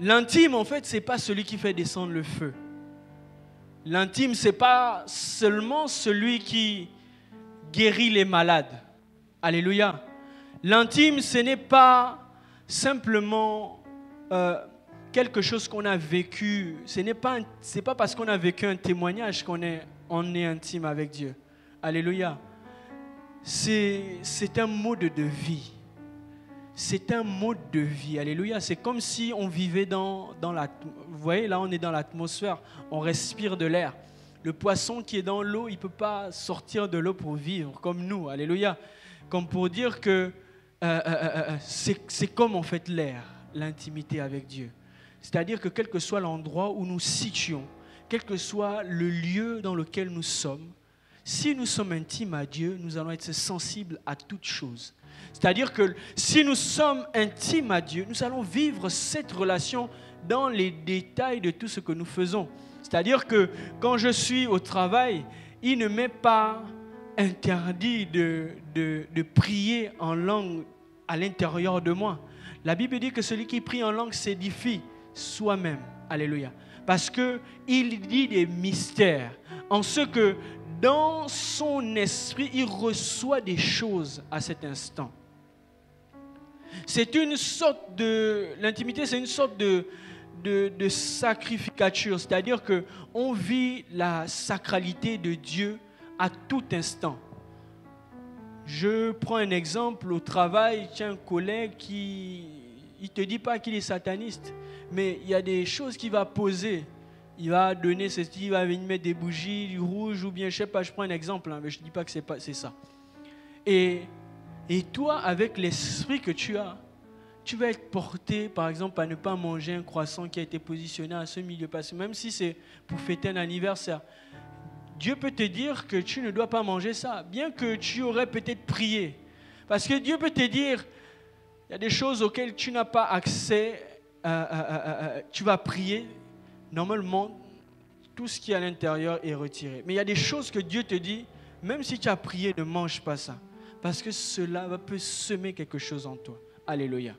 [SPEAKER 2] l'intime, en fait, ce n'est pas celui qui fait descendre le feu. L'intime, ce n'est pas seulement celui qui guérit les malades. Alléluia. L'intime, ce n'est pas simplement quelque chose qu'on a vécu. C'est pas parce qu'on a vécu un témoignage qu'on est intime avec Dieu. Alléluia. C'est un mode de vie. C'est un mode de vie. Alléluia. C'est comme si on vivait dans la... Vous voyez, là, on est dans l'atmosphère. On respire de l'air. Le poisson qui est dans l'eau, il ne peut pas sortir de l'eau pour vivre comme nous. Alléluia. Comme pour dire que c'est comme en fait l'air, l'intimité avec Dieu. C'est-à-dire que quel que soit l'endroit où nous situons, quel que soit le lieu dans lequel nous sommes, si nous sommes intimes à Dieu, nous allons être sensibles à toutes choses. C'est-à-dire que si nous sommes intimes à Dieu, nous allons vivre cette relation dans les détails de tout ce que nous faisons. C'est-à-dire que quand je suis au travail, il ne m'est pas interdit de prier en langue à l'intérieur de moi. La Bible dit que celui qui prie en langue s'édifie soi-même. Alléluia. Parce qu'il dit des mystères, en ce que dans son esprit, il reçoit des choses à cet instant. C'est une sorte de... L'intimité, c'est une sorte de sacrificature, c'est-à-dire qu'on vit la sacralité de Dieu à tout instant. Je prends un exemple au travail, tu as un collègue qui ne te dit pas qu'il est sataniste, mais il y a des choses qu'il va poser. Il va donner il va venir mettre des bougies, du rouge, ou bien je ne sais pas, je prends un exemple, hein, mais je ne dis pas que c'est ça. Et toi, avec l'esprit que tu as, tu vas être porté, par exemple, à ne pas manger un croissant qui a été positionné à ce milieu, parce que même si c'est pour fêter un anniversaire, Dieu peut te dire que tu ne dois pas manger ça, bien que tu aurais peut-être prié. Parce que Dieu peut te dire, il y a des choses auxquelles tu n'as pas accès, tu vas prier, normalement, tout ce qui est à l'intérieur est retiré. Mais il y a des choses que Dieu te dit, même si tu as prié, ne mange pas ça. Parce que cela peut semer quelque chose en toi. Alléluia.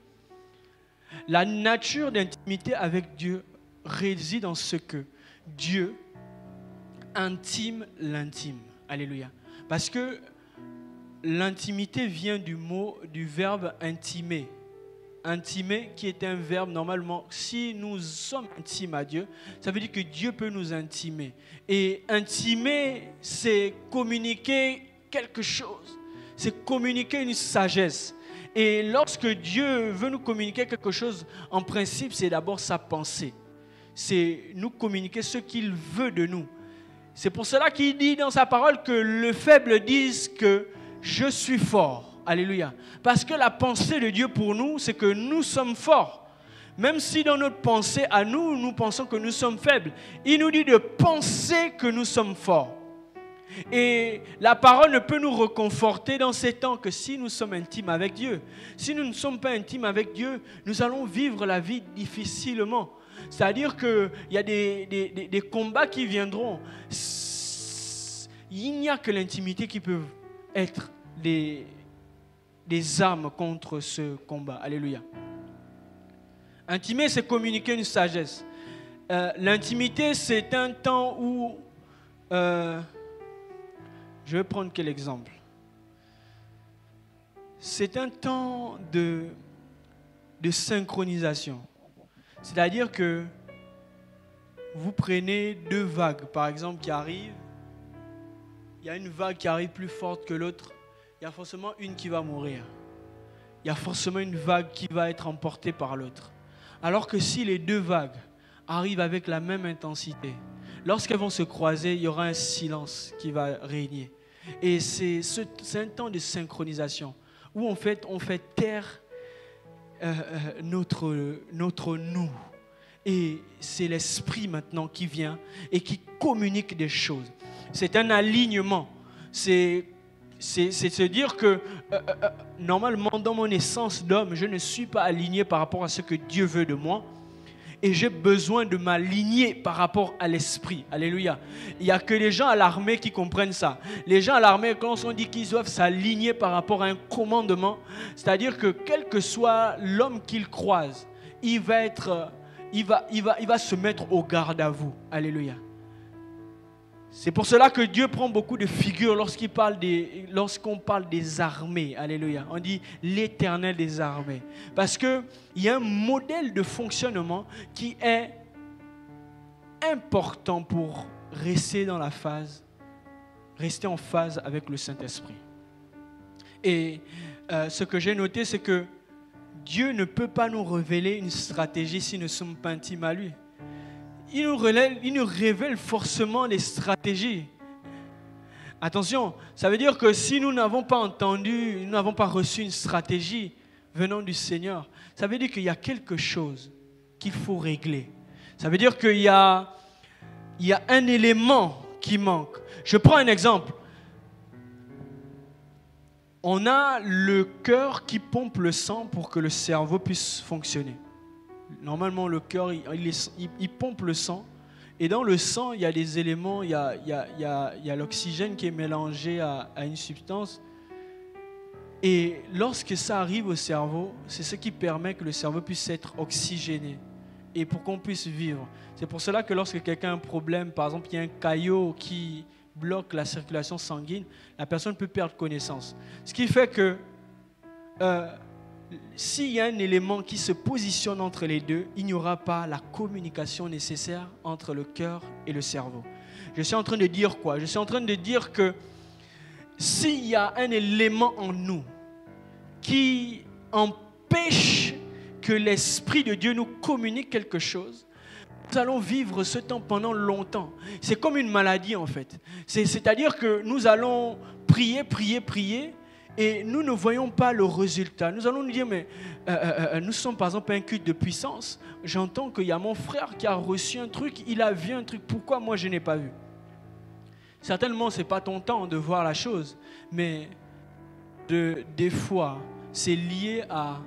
[SPEAKER 2] La nature d'intimité avec Dieu réside en ce que Dieu intime l'intime. Alléluia. Parce que l'intimité vient du verbe intimer. Intimer qui est un verbe normalement, si nous sommes intimes à Dieu, ça veut dire que Dieu peut nous intimer. Et intimer, c'est communiquer quelque chose. C'est communiquer une sagesse. Et lorsque Dieu veut nous communiquer quelque chose, en principe, c'est d'abord sa pensée. C'est nous communiquer ce qu'il veut de nous. C'est pour cela qu'il dit dans sa parole que le faible dise que je suis fort. Alléluia. Parce que la pensée de Dieu pour nous, c'est que nous sommes forts. Même si dans notre pensée à nous, nous pensons que nous sommes faibles. Il nous dit de penser que nous sommes forts. Et la parole ne peut nous réconforter dans ces temps que si nous sommes intimes avec Dieu. Si nous ne sommes pas intimes avec Dieu, nous allons vivre la vie difficilement. C'est-à-dire qu'il y a des combats qui viendront. Il n'y a que l'intimité qui peut être des armes contre ce combat. Alléluia. Intimer, c'est communiquer une sagesse. L'intimité, c'est un temps où... je vais prendre quel exemple? C'est un temps de synchronisation. C'est-à-dire que vous prenez deux vagues, par exemple, qui arrivent. Il y a une vague qui arrive plus forte que l'autre. Il y a forcément une qui va mourir. Il y a forcément une vague qui va être emportée par l'autre. Alors que si les deux vagues arrivent avec la même intensité, lorsqu'elles vont se croiser, il y aura un silence qui va régner. Et c'est un temps de synchronisation où on fait taire notre nous. Et c'est l'esprit maintenant qui vient et qui communique des choses. C'est un alignement. C'est se dire que normalement dans mon essence d'homme, je ne suis pas aligné par rapport à ce que Dieu veut de moi. Et j'ai besoin de m'aligner par rapport à l'esprit. Alléluia. Il n'y a que les gens à l'armée qui comprennent ça. Les gens à l'armée, quand on dit qu'ils doivent s'aligner par rapport à un commandement, c'est-à-dire que quel que soit l'homme qu'ils croisent, il va se mettre au garde à vous. Alléluia. C'est pour cela que Dieu prend beaucoup de figures lorsqu'on parle des armées. Alléluia. On dit l'Éternel des armées. Parce qu'il y a un modèle de fonctionnement qui est important pour rester en phase avec le Saint-Esprit. Et ce que j'ai noté, c'est que Dieu ne peut pas nous révéler une stratégie si nous ne sommes pas intimes à lui. Il nous révèle forcément les stratégies. Attention, ça veut dire que si nous n'avons pas entendu, nous n'avons pas reçu une stratégie venant du Seigneur, ça veut dire qu'il y a quelque chose qu'il faut régler. Ça veut dire qu'il y a un élément qui manque. Je prends un exemple. On a le cœur qui pompe le sang pour que le cerveau puisse fonctionner. Normalement, le cœur, il pompe le sang. Et dans le sang, il y a des éléments, il y a l'oxygène qui est mélangé à une substance. Et lorsque ça arrive au cerveau, c'est ce qui permet que le cerveau puisse être oxygéné et pour qu'on puisse vivre. C'est pour cela que lorsque quelqu'un a un problème, par exemple, il y a un caillot qui bloque la circulation sanguine, la personne peut perdre connaissance. Ce qui fait que s'il y a un élément qui se positionne entre les deux, il n'y aura pas la communication nécessaire entre le cœur et le cerveau. Je suis en train de dire quoi? Je suis en train de dire que s'il y a un élément en nous qui empêche que l'Esprit de Dieu nous communique quelque chose, nous allons vivre ce temps pendant longtemps. C'est comme une maladie en fait. C'est-à-dire que nous allons prier, prier, prier et nous ne voyons pas le résultat. Nous allons nous dire, mais nous sommes par exemple un culte de puissance. J'entends qu'il y a mon frère qui a reçu un truc, il a vu un truc. Pourquoi moi je n'ai pas vu? Certainement, ce n'est pas ton temps de voir la chose, mais des fois, c'est lié à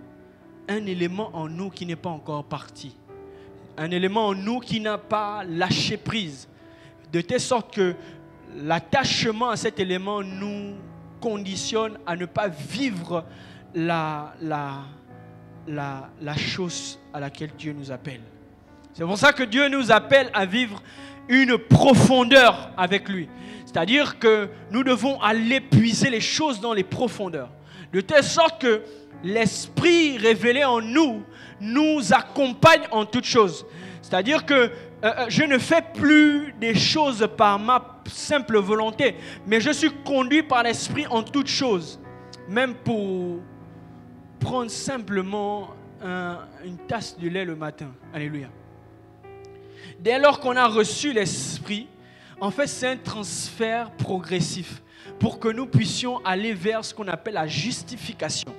[SPEAKER 2] un élément en nous qui n'est pas encore parti. Un élément en nous qui n'a pas lâché prise. De telle sorte que l'attachement à cet élément nous conditionne à ne pas vivre la chose à laquelle Dieu nous appelle. C'est pour ça que Dieu nous appelle à vivre une profondeur avec lui. C'est-à-dire que nous devons aller puiser les choses dans les profondeurs. De telle sorte que l'Esprit révélé en nous nous accompagne en toutes choses. C'est-à-dire que je ne fais plus des choses par ma simple volonté, mais je suis conduit par l'Esprit en toutes choses. Même pour prendre simplement une tasse de lait le matin. Alléluia. Dès lors qu'on a reçu l'Esprit, en fait, c'est un transfert progressif pour que nous puissions aller vers ce qu'on appelle la justification.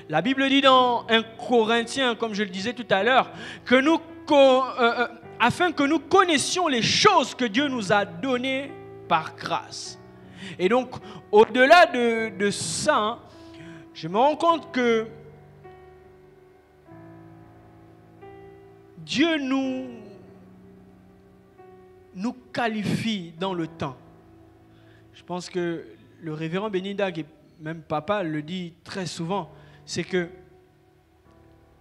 [SPEAKER 2] La Bible dit dans 1 Corinthiens, comme je le disais tout à l'heure, que afin que nous connaissions les choses que Dieu nous a données par grâce. Et donc, au-delà de ça, je me rends compte que Dieu nous qualifie dans le temps. Je pense que le révérend Benidag et même papa le dit très souvent, c'est que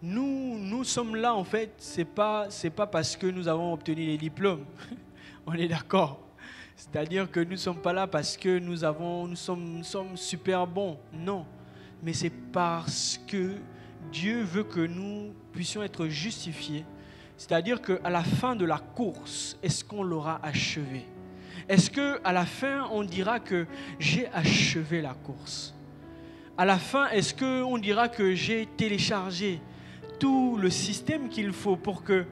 [SPEAKER 2] nous sommes là en fait, c'est pas parce que nous avons obtenu les diplômes, on est d'accord. C'est-à-dire que nous ne sommes pas là parce que nous sommes super bons, non. Mais c'est parce que Dieu veut que nous puissions être justifiés. C'est-à-dire qu'à la fin de la course, est-ce qu'on l'aura achevé? Est-ce qu'à la fin, on dira que j'ai achevé la course? À la fin, est-ce qu'on dira que j'ai téléchargé tout le système qu'il faut pour que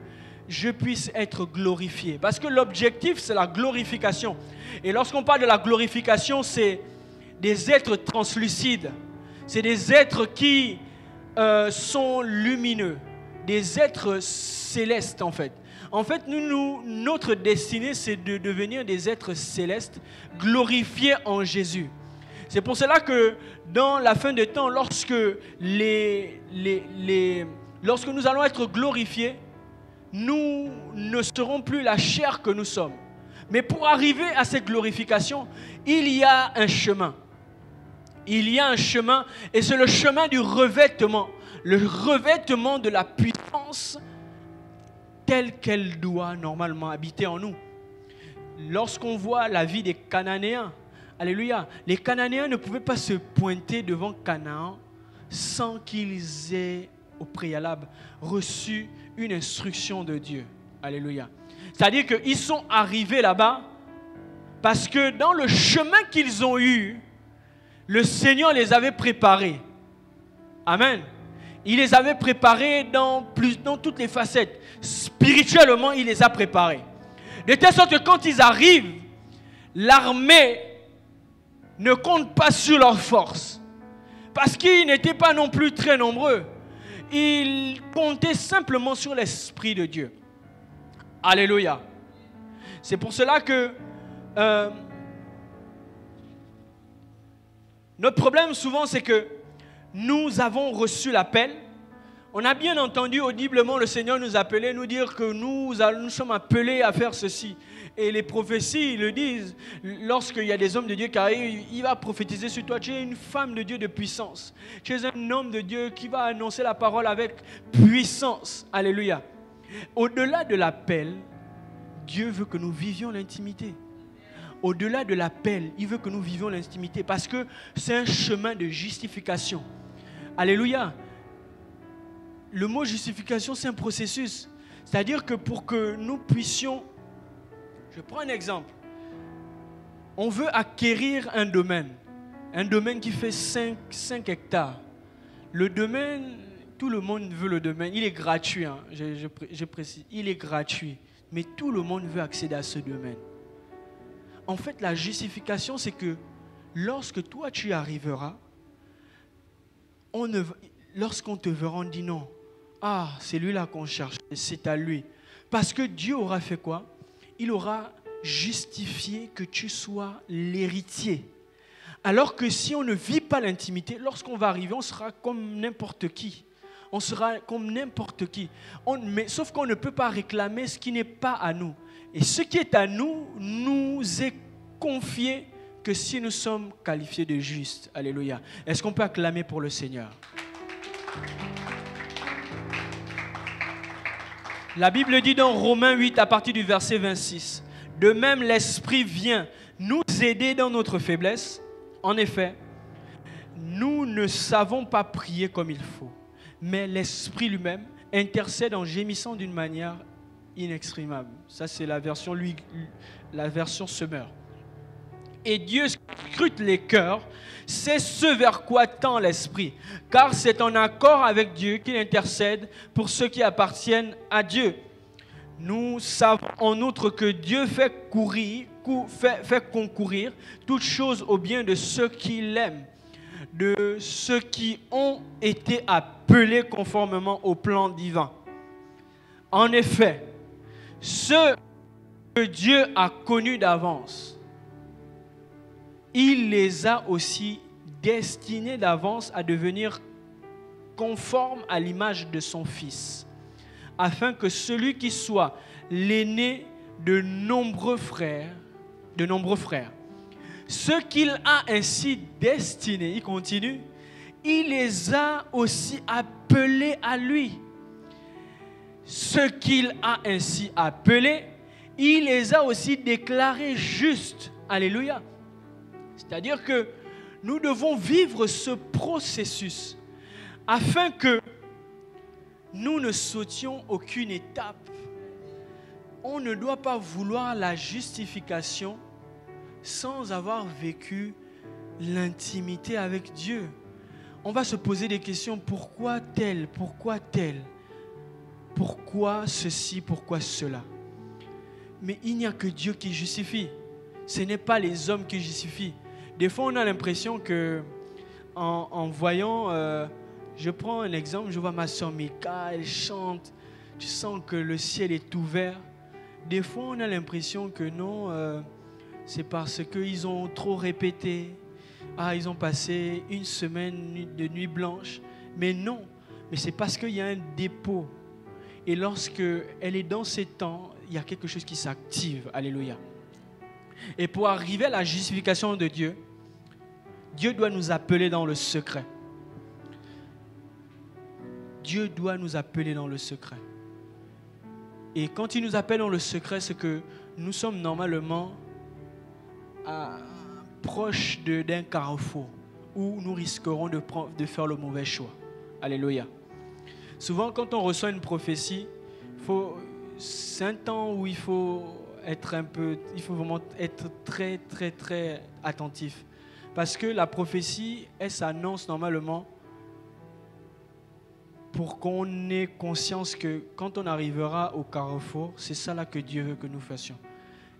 [SPEAKER 2] je puisse être glorifié? Parce que l'objectif, c'est la glorification. Et lorsqu'on parle de la glorification, c'est des êtres translucides. C'est des êtres qui sont lumineux. Des êtres célestes en fait. En fait, notre destinée, c'est de devenir des êtres célestes, glorifiés en Jésus. C'est pour cela que dans la fin des temps, lorsque nous allons être glorifiés, nous ne serons plus la chair que nous sommes. Mais pour arriver à cette glorification, il y a un chemin. Il y a un chemin et c'est le chemin du revêtement. Le revêtement de la puissance telle qu'elle doit normalement habiter en nous. Lorsqu'on voit la vie des Cananéens, alléluia, les Cananéens ne pouvaient pas se pointer devant Canaan sans qu'ils aient au préalable reçu une instruction de Dieu. Alléluia. C'est-à-dire qu'ils sont arrivés là-bas parce que dans le chemin qu'ils ont eu, le Seigneur les avait préparés. Amen. Il les avait préparés dans toutes les facettes. Spirituellement, il les a préparés. De telle sorte que quand ils arrivent, l'armée ne compte pas sur leur force. Parce qu'ils n'étaient pas non plus très nombreux. Ils comptaient simplement sur l'Esprit de Dieu. Alléluia. C'est pour cela que notre problème souvent, c'est que nous avons reçu l'appel, On a bien entendu audiblement le Seigneur nous appeler, nous dire que nous sommes appelés à faire ceci. Et les prophéties le disent. Lorsqu'il y a des hommes de Dieu qui arrivent, il va prophétiser sur toi. Tu es une femme de Dieu de puissance. Tu es un homme de Dieu qui va annoncer la parole avec puissance. Alléluia. Au-delà de l'appel, Dieu veut que nous vivions l'intimité. Au-delà de l'appel, il veut que nous vivions l'intimité parce que c'est un chemin de justification. Alléluia. Le mot justification, c'est un processus. C'est-à-dire que pour que nous puissions... Je prends un exemple. On veut acquérir un domaine qui fait 5 hectares. Le domaine, tout le monde veut le domaine. Il est gratuit, hein, je précise. Il est gratuit. Mais tout le monde veut accéder à ce domaine. En fait, la justification, c'est que lorsque toi, tu y arriveras, lorsqu'on te verra, on dit non. Ah, c'est lui-là qu'on cherche, c'est à lui. Parce que Dieu aura fait quoi? Il aura justifié que tu sois l'héritier. Alors que si on ne vit pas l'intimité, lorsqu'on va arriver, on sera comme n'importe qui. On sera comme n'importe qui. Sauf qu'on ne peut pas réclamer ce qui n'est pas à nous. Et ce qui est à nous, nous est confié que si nous sommes qualifiés de justes. Alléluia. Est-ce qu'on peut acclamer pour le Seigneur? La Bible dit dans Romains 8 à partir du verset 26, « De même l'Esprit vient nous aider dans notre faiblesse. En effet, nous ne savons pas prier comme il faut, mais l'Esprit lui-même intercède en gémissant d'une manière inexprimable. » Ça, c'est la version Semeur. Et Dieu scrute les cœurs, c'est ce vers quoi tend l'Esprit, car c'est en accord avec Dieu qu'il intercède pour ceux qui appartiennent à Dieu. Nous savons en outre que Dieu fait concourir toutes choses au bien de ceux qui l'aiment, de ceux qui ont été appelés conformément au plan divin. En effet, ceux que Dieu a connus d'avance, il les a aussi destinés d'avance à devenir conformes à l'image de son Fils, afin que celui qui soit l'aîné de nombreux frères, ceux qu'il a ainsi destinés, il continue, il les a aussi appelés à lui. Ceux qu'il a ainsi appelés, il les a aussi déclarés justes. Alléluia. C'est-à-dire que nous devons vivre ce processus afin que nous ne sautions aucune étape. On ne doit pas vouloir la justification sans avoir vécu l'intimité avec Dieu. On va se poser des questions. Pourquoi tel? Pourquoi tel? Pourquoi ceci? Pourquoi cela? Mais il n'y a que Dieu qui justifie. Ce n'est pas les hommes qui justifient. Des fois, on a l'impression que, en voyant, je prends un exemple, je vois ma soeur Mika, elle chante, tu sens que le ciel est ouvert. Des fois, on a l'impression que non, c'est parce qu'ils ont trop répété. Ah, ils ont passé une semaine de nuit blanche. Mais non, mais c'est parce qu'il y a un dépôt. Et lorsque elle est dans ces temps, il y a quelque chose qui s'active. Alléluia. Et pour arriver à la justification de Dieu, Dieu doit nous appeler dans le secret. Dieu doit nous appeler dans le secret. Et quand il nous appelle dans le secret, c'est que nous sommes normalement proches d'un carrefour où nous risquerons de faire le mauvais choix. Alléluia. Souvent, quand on reçoit une prophétie, c'est un temps où il faut vraiment être très, très, très attentif. Parce que la prophétie, elle s'annonce normalement pour qu'on ait conscience que quand on arrivera au carrefour, c'est ça là que Dieu veut que nous fassions.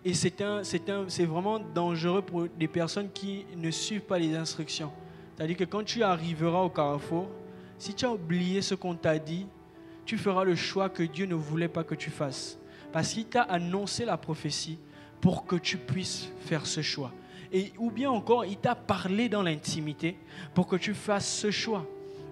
[SPEAKER 2] Et c'est vraiment dangereux pour des personnes qui ne suivent pas les instructions. C'est-à-dire que quand tu arriveras au carrefour, si tu as oublié ce qu'on t'a dit, tu feras le choix que Dieu ne voulait pas que tu fasses. Parce qu'il t'a annoncé la prophétie pour que tu puisses faire ce choix. Ou bien encore, il t'a parlé dans l'intimité pour que tu fasses ce choix.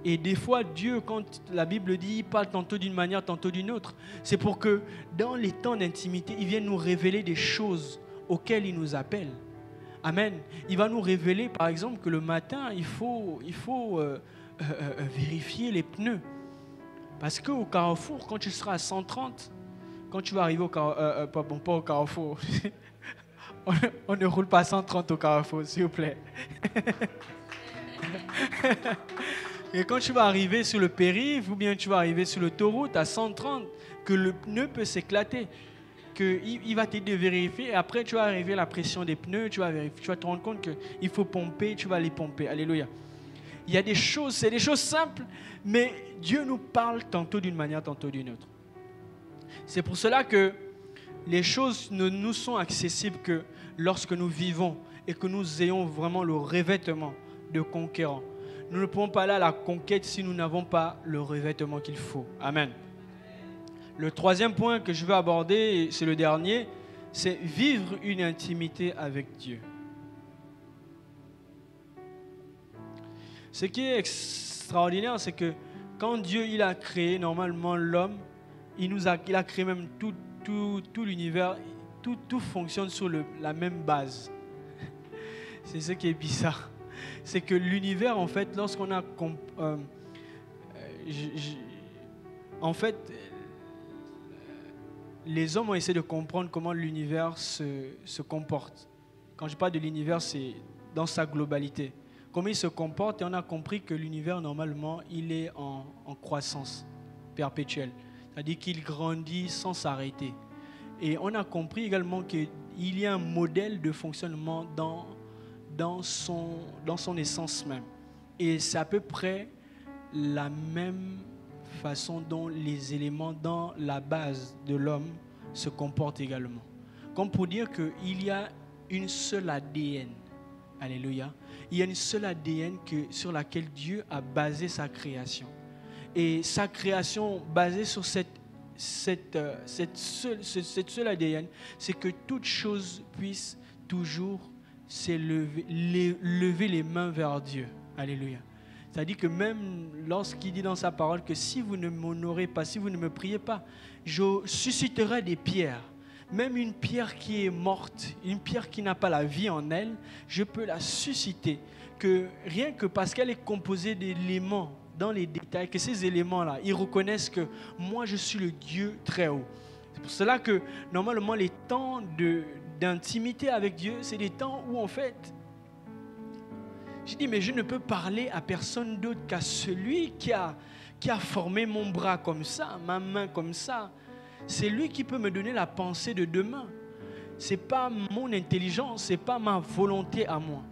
[SPEAKER 2] Et des fois, Dieu, quand la Bible dit, il parle tantôt d'une manière, tantôt d'une autre. C'est pour que dans les temps d'intimité, il vienne nous révéler des choses auxquelles il nous appelle. Amen. Il va nous révéler, par exemple, que le matin, il faut vérifier les pneus. Parce qu'au carrefour, quand tu seras à 130, quand tu vas arriver au carrefour, pas au carrefour, on ne roule pas à 130 au carrefour, s'il vous plaît. Et quand tu vas arriver sur le périph' ou bien tu vas arriver sur l'autoroute à 130, que le pneu peut s'éclater, qu'il va t'aider à vérifier. Et après, tu vas arriver à la pression des pneus, tu vas te rendre compte qu'il faut pomper, tu vas les pomper. Alléluia. Il y a des choses, c'est des choses simples, mais Dieu nous parle tantôt d'une manière, tantôt d'une autre. C'est pour cela que les choses ne nous sont accessibles que lorsque nous vivons et que nous ayons vraiment le revêtement de conquérant. Nous ne pouvons pas aller à la conquête si nous n'avons pas le revêtement qu'il faut. Amen. Le troisième point que je veux aborder, et c'est le dernier, c'est vivre une intimité avec Dieu. Ce qui est extraordinaire, c'est que quand Dieu il a créé normalement l'homme, il a créé même tout l'univers, tout fonctionne sur la même base. C'est ce qui est bizarre. C'est que l'univers, en fait, lorsqu'on a... en fait, les hommes ont essayé de comprendre comment l'univers se comporte. Quand je parle de l'univers, c'est dans sa globalité. Comment il se comporte, et on a compris que l'univers, normalement, il est en croissance perpétuelle. C'est-à-dire qu'il grandit sans s'arrêter. Et on a compris également qu'il y a un modèle de fonctionnement dans son essence même. Et c'est à peu près la même façon dont les éléments dans la base de l'homme se comportent également. Comme pour dire qu'il y a une seule ADN. Alléluia. Il y a une seule ADN sur laquelle Dieu a basé sa création. Et sa création basée sur cette seule ADN, c'est que toute chose puisse toujours lever les mains vers Dieu. Alléluia. C'est-à-dire que même lorsqu'il dit dans sa parole que si vous ne m'honorez pas, si vous ne me priez pas, je susciterai des pierres. Même une pierre qui est morte, une pierre qui n'a pas la vie en elle, je peux la susciter. Que rien que parce qu'elle est composée d'éléments dans les détails, que ces éléments-là, ils reconnaissent que moi je suis le Dieu très haut. C'est pour cela que normalement les temps d'intimité avec Dieu, c'est des temps où en fait, je dis mais je ne peux parler à personne d'autre qu'à celui qui a formé mon bras comme ça, ma main comme ça. C'est lui qui peut me donner la pensée de demain. Ce n'est pas mon intelligence, ce n'est pas ma volonté à moi.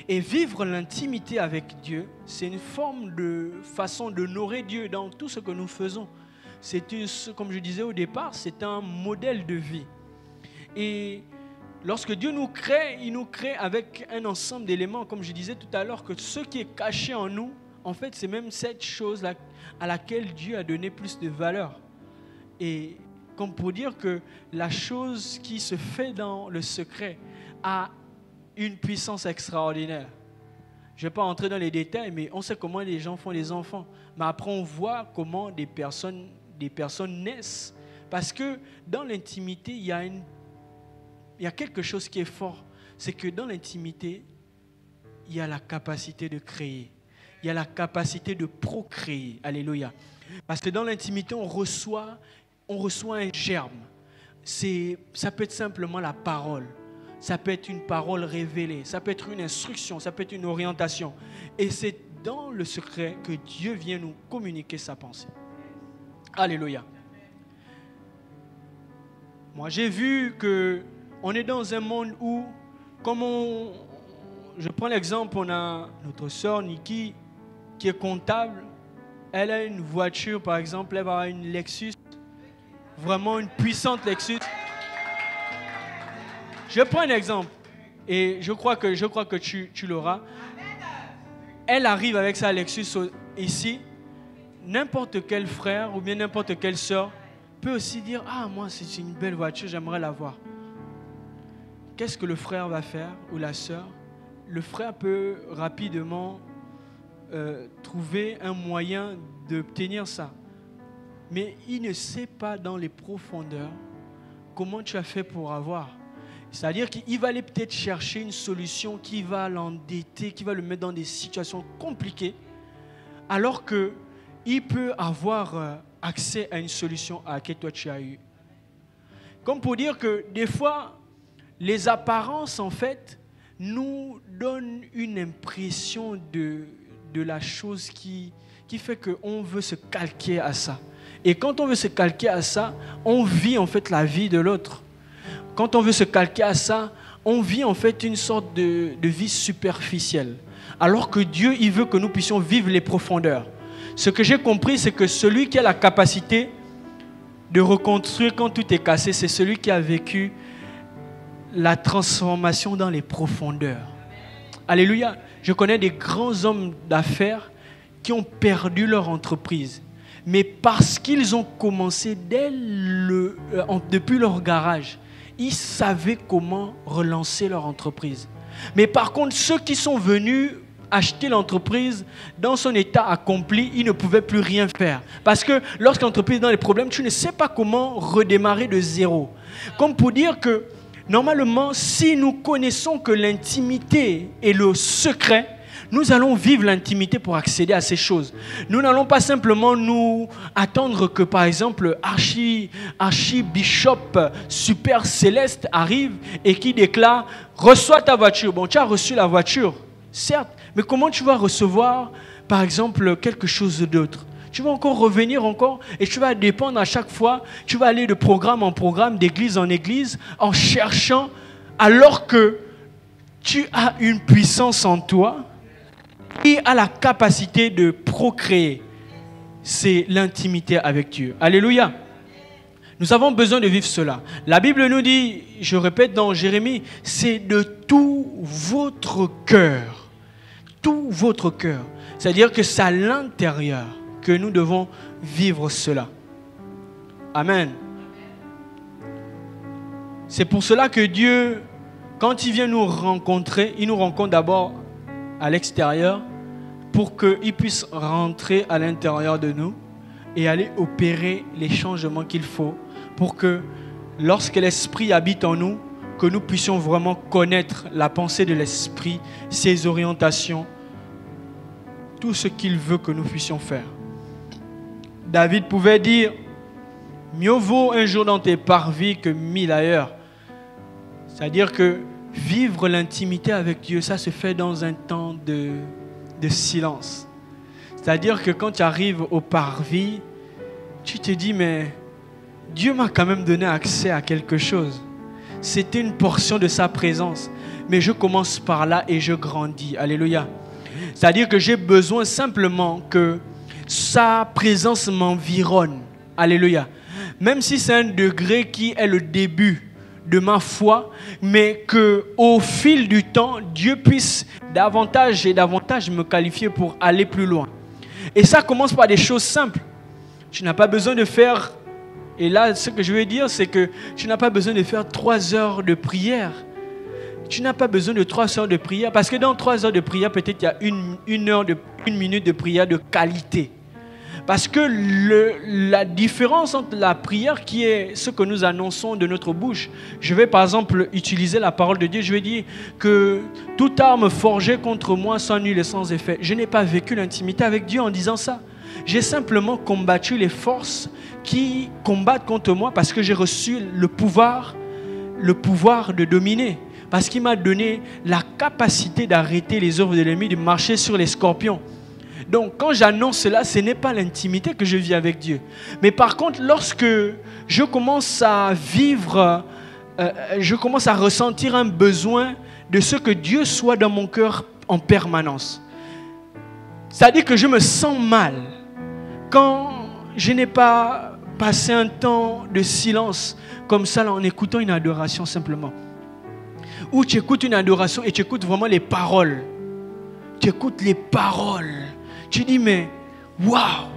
[SPEAKER 2] Et vivre l'intimité avec Dieu, c'est une forme de façon d'honorer Dieu dans tout ce que nous faisons. Comme je disais au départ, c'est un modèle de vie. Et lorsque Dieu nous crée, il nous crée avec un ensemble d'éléments, comme je disais tout à l'heure, que ce qui est caché en nous, en fait, c'est même cette chose-là à laquelle Dieu a donné plus de valeur. Et comme pour dire que la chose qui se fait dans le secret a une puissance extraordinaire. Je ne vais pas entrer dans les détails, mais on sait comment les gens font des enfants. Mais après, on voit comment des personnes naissent. Parce que dans l'intimité, il y a quelque chose qui est fort. C'est que dans l'intimité, il y a la capacité de créer. Il y a la capacité de procréer. Alléluia. Parce que dans l'intimité, on reçoit un germe. Ça peut être simplement la parole. Ça peut être une parole révélée. Ça peut être une instruction. Ça peut être une orientation. Et c'est dans le secret que Dieu vient nous communiquer sa pensée. Alléluia. Moi, j'ai vu qu'on est dans un monde où, je prends l'exemple, on a notre sœur Nikki qui est comptable. Elle a une voiture, par exemple, elle va avoir une Lexus. Vraiment une puissante Lexus. Je prends un exemple. Et je crois que tu l'auras. Elle arrive avec sa Lexus ici. N'importe quel frère ou bien n'importe quelle sœur peut aussi dire « Ah, moi, c'est une belle voiture, j'aimerais l'avoir. » Qu'est-ce que le frère va faire ou la sœur? Le frère peut rapidement trouver un moyen d'obtenir ça. Mais il ne sait pas dans les profondeurs comment tu as fait pour avoir. C'est-à-dire qu'il va aller peut-être chercher une solution qui va l'endetter, qui va le mettre dans des situations compliquées, alors qu'il peut avoir accès à une solution à laquelle toi tu as eu. Comme pour dire que des fois, les apparences en fait nous donnent une impression de la chose qui fait qu'on veut se calquer à ça. Et quand on veut se calquer à ça, on vit en fait la vie de l'autre. Quand on veut se calquer à ça, on vit en fait une sorte de vie superficielle. Alors que Dieu, il veut que nous puissions vivre les profondeurs. Ce que j'ai compris, c'est que celui qui a la capacité de reconstruire quand tout est cassé, c'est celui qui a vécu la transformation dans les profondeurs. Alléluia. Je connais des grands hommes d'affaires qui ont perdu leur entreprise. Mais parce qu'ils ont commencé depuis leur garage, ils savaient comment relancer leur entreprise. Mais par contre, ceux qui sont venus acheter l'entreprise dans son état accompli, ils ne pouvaient plus rien faire. Parce que lorsque l'entreprise est dans les problèmes, tu ne sais pas comment redémarrer de zéro. Comme pour dire que, normalement, si nous connaissons que l'intimité est le secret, nous allons vivre l'intimité pour accéder à ces choses. Nous n'allons pas simplement nous attendre que, par exemple, Archibishop Super Céleste arrive et qui déclare « Reçois ta voiture ». Bon, tu as reçu la voiture, certes, mais comment tu vas recevoir, par exemple, quelque chose d'autre? Tu vas encore revenir et tu vas dépendre à chaque fois. Tu vas aller de programme en programme, d'église en église, en cherchant, alors que tu as une puissance en toi qui a la capacité de procréer. C'est l'intimité avec Dieu. Alléluia. Nous avons besoin de vivre cela. La Bible nous dit, je répète dans Jérémie, c'est de tout votre cœur. Tout votre cœur. C'est-à-dire que c'est à l'intérieur que nous devons vivre cela. Amen. C'est pour cela que Dieu, quand il vient nous rencontrer, il nous rencontre d'abord à l'extérieur pour qu'il puisse rentrer à l'intérieur de nous et aller opérer les changements qu'il faut pour que lorsque l'Esprit habite en nous, que nous puissions vraiment connaître la pensée de l'Esprit, ses orientations, tout ce qu'il veut que nous puissions faire. David pouvait dire, mieux vaut un jour dans tes parvis que 1000 ailleurs. C'est-à-dire que vivre l'intimité avec Dieu, ça se fait dans un temps de silence. C'est-à-dire que quand tu arrives au parvis, tu te dis, mais Dieu m'a quand même donné accès à quelque chose. C'était une portion de sa présence. Mais je commence par là et je grandis. Alléluia. C'est-à-dire que j'ai besoin simplement que sa présence m'environne. Alléluia. Même si c'est un degré qui est le début de ma foi, mais qu'au fil du temps, Dieu puisse davantage et davantage me qualifier pour aller plus loin. Et ça commence par des choses simples. Tu n'as pas besoin de faire, et là ce que je veux dire, c'est que tu n'as pas besoin de faire 3 heures de prière. Tu n'as pas besoin de 3 heures de prière, parce que dans 3 heures de prière, peut-être il y a une minute de prière de qualité. Parce que la différence entre la prière qui est ce que nous annonçons de notre bouche, je vais par exemple utiliser la parole de Dieu, je vais dire que toute arme forgée contre moi soit nulle et sans effet. Je n'ai pas vécu l'intimité avec Dieu en disant ça. J'ai simplement combattu les forces qui combattent contre moi parce que j'ai reçu le pouvoir de dominer. Parce qu'il m'a donné la capacité d'arrêter les œuvres de l'ennemi, de marcher sur les scorpions. Donc, quand j'annonce cela, ce n'est pas l'intimité que je vis avec Dieu. Mais par contre, lorsque je commence à vivre, je commence à ressentir un besoin de ce que Dieu soit dans mon cœur en permanence. C'est-à-dire que je me sens mal quand je n'ai pas passé un temps de silence comme ça en écoutant une adoration simplement. Ou tu écoutes une adoration et tu écoutes vraiment les paroles. Tu écoutes les paroles. Tu dis, mais waouh,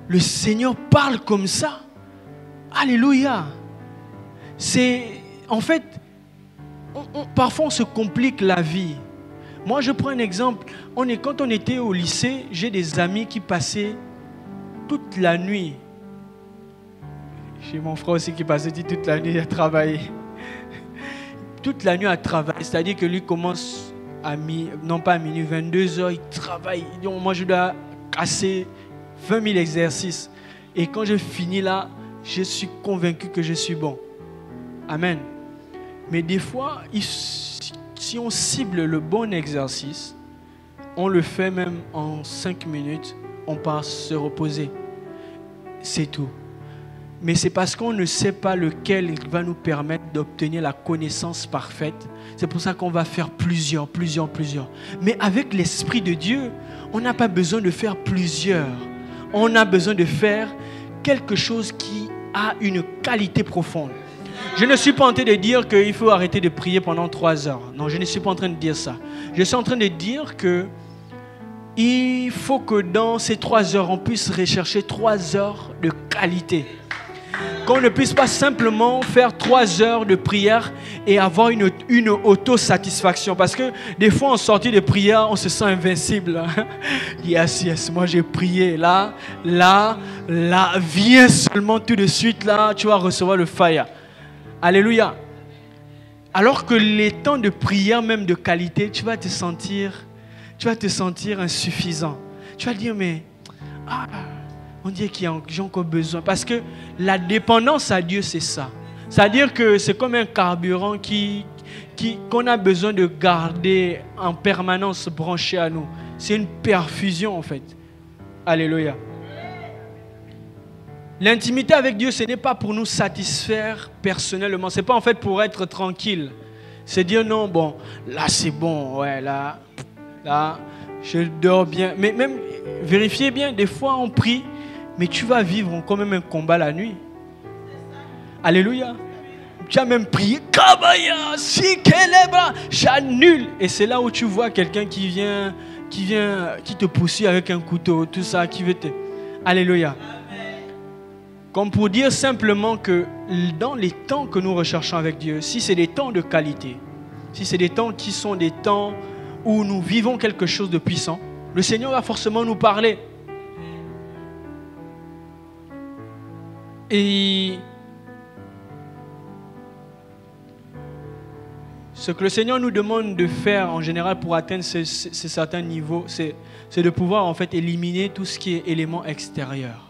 [SPEAKER 2] le Seigneur parle comme ça. Alléluia. C'est, en fait, parfois on se complique la vie. Moi, je prends un exemple. Quand on était au lycée, j'ai des amis qui passaient toute la nuit. J'ai mon frère aussi qui passait toute la nuit à travailler. Toute la nuit à travailler. C'est-à-dire que lui commence non pas à minuit, 22h, il travaille. Donc, moi, je dois casser 20 000 exercices. Et quand je finis là, je suis convaincu que je suis bon. Amen. Mais des fois, si on cible le bon exercice, on le fait même en 5 minutes, on part se reposer. C'est tout. Mais c'est parce qu'on ne sait pas lequel va nous permettre d'obtenir la connaissance parfaite. C'est pour ça qu'on va faire plusieurs. Mais avec l'Esprit de Dieu, on n'a pas besoin de faire plusieurs. On a besoin de faire quelque chose qui a une qualité profonde. Je ne suis pas en train de dire qu'il faut arrêter de prier pendant 3 heures. Non, je ne suis pas en train de dire ça. Je suis en train de dire qu'il faut que dans ces 3 heures, on puisse rechercher 3 heures de qualité. Qu'on ne puisse pas simplement faire 3 heures de prière et avoir une autosatisfaction. Parce que des fois, en sortie de prière, on se sent invincible. Yes, moi j'ai prié. Là, viens seulement tout de suite, là, tu vas recevoir le fire. Alléluia. Alors que les temps de prière, même de qualité, tu vas te sentir insuffisant. Tu vas dire, mais on dirait qu'il y a encore besoin. Parce que la dépendance à Dieu, c'est ça. C'est-à-dire que c'est comme un carburant qu'on a besoin de garder en permanence branché à nous. C'est une perfusion en fait. Alléluia. L'intimité avec Dieu, ce n'est pas pour nous satisfaire personnellement. Ce n'est pas en fait pour être tranquille. C'est dire non, bon, là c'est bon, ouais, là, je dors bien. Mais même, vérifiez bien, des fois on prie, mais tu vas vivre quand même un combat la nuit. Alléluia. Tu as même prié, Kabaya, Sikeleba, j'annule. Et c'est là où tu vois quelqu'un qui te poursuit avec un couteau, tout ça, qui veut te... Alléluia. Comme pour dire simplement que dans les temps que nous recherchons avec Dieu, si c'est des temps de qualité, si c'est des temps qui sont des temps où nous vivons quelque chose de puissant, le Seigneur va forcément nous parler. Et ce que le Seigneur nous demande de faire en général pour atteindre ces certains niveaux, c'est de pouvoir en fait éliminer tout ce qui est élément extérieur.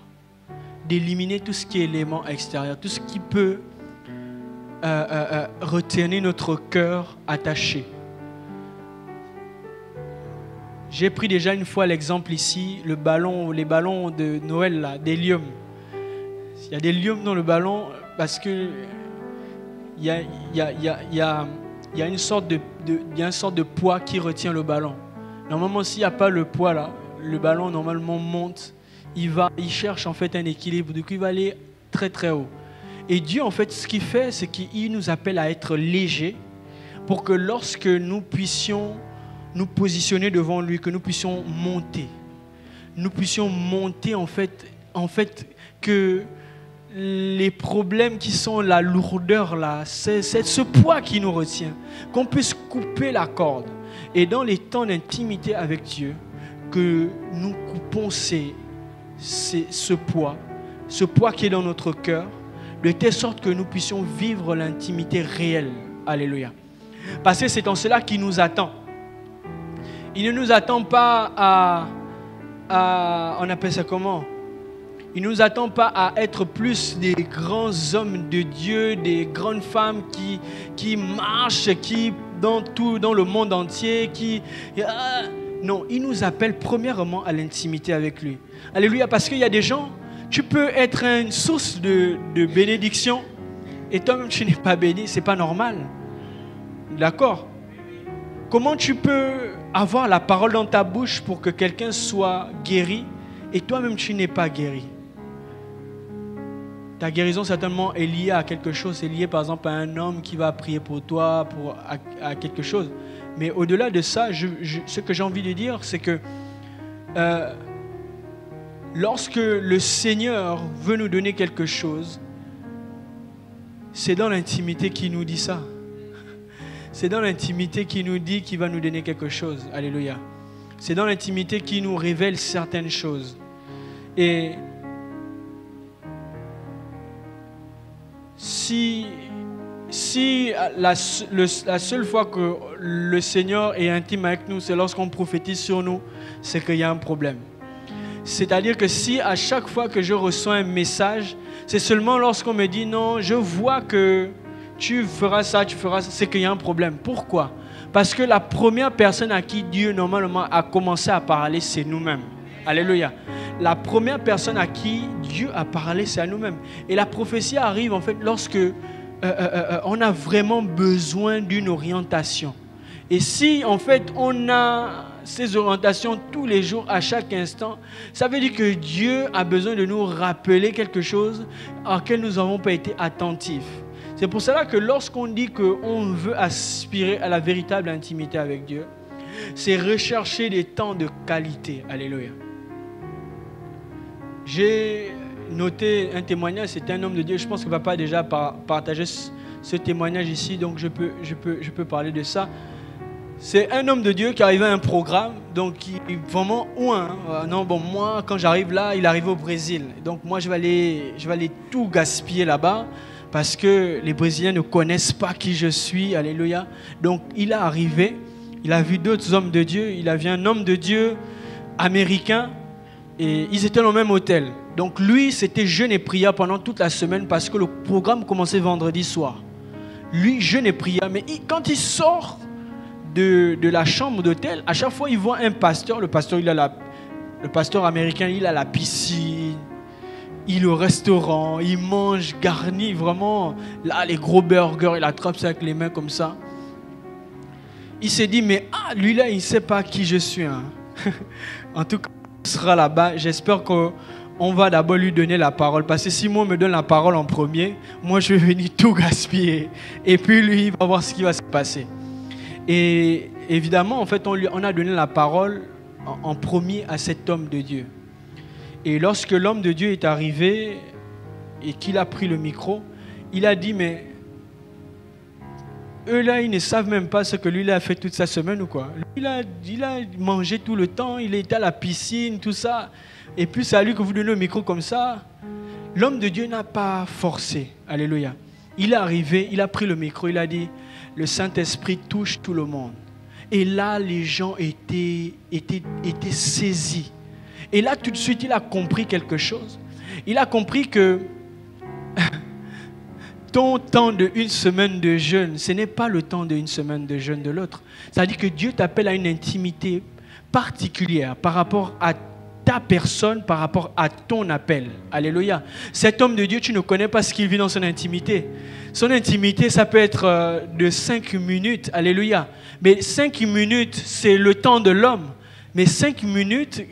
[SPEAKER 2] D'éliminer tout ce qui est élément extérieur, tout ce qui peut retenir notre cœur attaché. J'ai pris déjà une fois l'exemple ici, les ballons de Noël, là, d'hélium. Il y a des hélium dans le ballon parce que il y a une sorte de poids qui retient le ballon. Normalement, s'il n'y a pas le poids là, le ballon normalement monte. Il cherche en fait un équilibre, du coup il va aller très très haut. Et Dieu en fait ce qu'il fait, c'est qu'il nous appelle à être légers pour que lorsque nous puissions nous positionner devant lui, que nous puissions monter en fait que les problèmes qui sont la lourdeur là, c'est ce poids qui nous retient, qu'on puisse couper la corde. Et dans les temps d'intimité avec Dieu, que nous coupons ce poids qui est dans notre cœur, de telle sorte que nous puissions vivre l'intimité réelle. Alléluia. Parce que c'est en cela qu'il nous attend. Il ne nous attend pas on appelle ça comment? Il ne nous attend pas à être plus des grands hommes de Dieu, des grandes femmes qui marchent, qui dans le monde entier, non, il nous appelle premièrement à l'intimité avec lui. Alléluia, parce qu'il y a des gens, tu peux être une source de bénédiction et toi-même tu n'es pas béni, c'est pas normal. D'accord? Comment tu peux avoir la parole dans ta bouche pour que quelqu'un soit guéri et toi-même tu n'es pas guéri? Ta guérison certainement est liée à quelque chose, c'est lié par exemple à un homme qui va prier pour toi, à quelque chose. Mais au-delà de ça, ce que j'ai envie de dire, c'est que lorsque le Seigneur veut nous donner quelque chose, c'est dans l'intimité qu'il nous dit ça.
[SPEAKER 4] C'est dans l'intimité qu'il nous dit qu'il va nous donner quelque chose. Alléluia. C'est dans l'intimité qu'il nous révèle certaines choses. Et si la seule fois que le Seigneur est intime avec nous, c'est lorsqu'on prophétise sur nous, c'est qu'il y a un problème. C'est-à-dire que si à chaque fois que je reçois un message, c'est seulement lorsqu'on me dit non, je vois que tu feras ça, c'est qu'il y a un problème. Pourquoi? Parce que la première personne à qui Dieu normalement a commencé à parler, c'est nous-mêmes. Alléluia. La première personne à qui Dieu a parlé, c'est à nous-mêmes. Et la prophétie arrive en fait lorsque on a vraiment besoin d'une orientation. Et si en fait on a ces orientations tous les jours, à chaque instant, ça veut dire que Dieu a besoin de nous rappeler quelque chose auquel nous n'avons pas été attentifs. C'est pour cela que lorsqu'on dit qu'on veut aspirer à la véritable intimité avec Dieu, c'est rechercher des temps de qualité. Alléluia. J'ai noté un témoignage, c'était un homme de Dieu. Je pense que papa a déjà partagé ce témoignage ici, donc je peux parler de ça. C'est un homme de Dieu qui arrivait à un programme, donc vraiment moi quand j'arrive là, il arrive au Brésil. Donc moi je vais aller tout gaspiller là-bas parce que les Brésiliens ne connaissent pas qui je suis. Alléluia. Donc il est arrivé, il a vu d'autres hommes de Dieu, il a vu un homme de Dieu américain et ils étaient dans le même hôtel. Donc lui, c'était jeûne et prière pendant toute la semaine parce que le programme commençait vendredi soir. Lui, jeûne et prière, mais quand il sort de la chambre d'hôtel, à chaque fois il voit un pasteur. Le pasteur américain, il a la piscine, il est au restaurant, il mange garni, vraiment là les gros burgers, il attrape ça avec les mains comme ça. Il s'est dit mais lui là il ne sait pas qui je suis hein. En tout cas il sera là-bas. J'espère qu'on va d'abord lui donner la parole, parce que si moi on me donne la parole en premier, moi je vais venir tout gaspiller et puis lui il va voir ce qui va se passer. Et évidemment, en fait, on a donné la parole en premier à cet homme de Dieu. Et lorsque l'homme de Dieu est arrivé et qu'il a pris le micro, il a dit, mais eux là, ils ne savent même pas ce que lui a fait toute sa semaine ou quoi. Lui, il a mangé tout le temps, il était à la piscine, tout ça. Et puis c'est à lui que vous donnez le micro comme ça. L'homme de Dieu n'a pas forcé. Alléluia. Il est arrivé, il a pris le micro, il a dit, le Saint-Esprit touche tout le monde. Et là, les gens étaient saisis. Et là, tout de suite, il a compris quelque chose. Il a compris que ton temps d'une semaine de jeûne, ce n'est pas le temps d'une semaine de jeûne de l'autre. C'est-à-dire que Dieu t'appelle à une intimité particulière par rapport à ta personne, par rapport à ton appel. Alléluia. Cet homme de Dieu, tu ne connais pas ce qu'il vit dans son intimité. Son intimité, ça peut être de 5 minutes. Alléluia. Mais 5 minutes, c'est le temps de l'homme. Mais 5 minutes,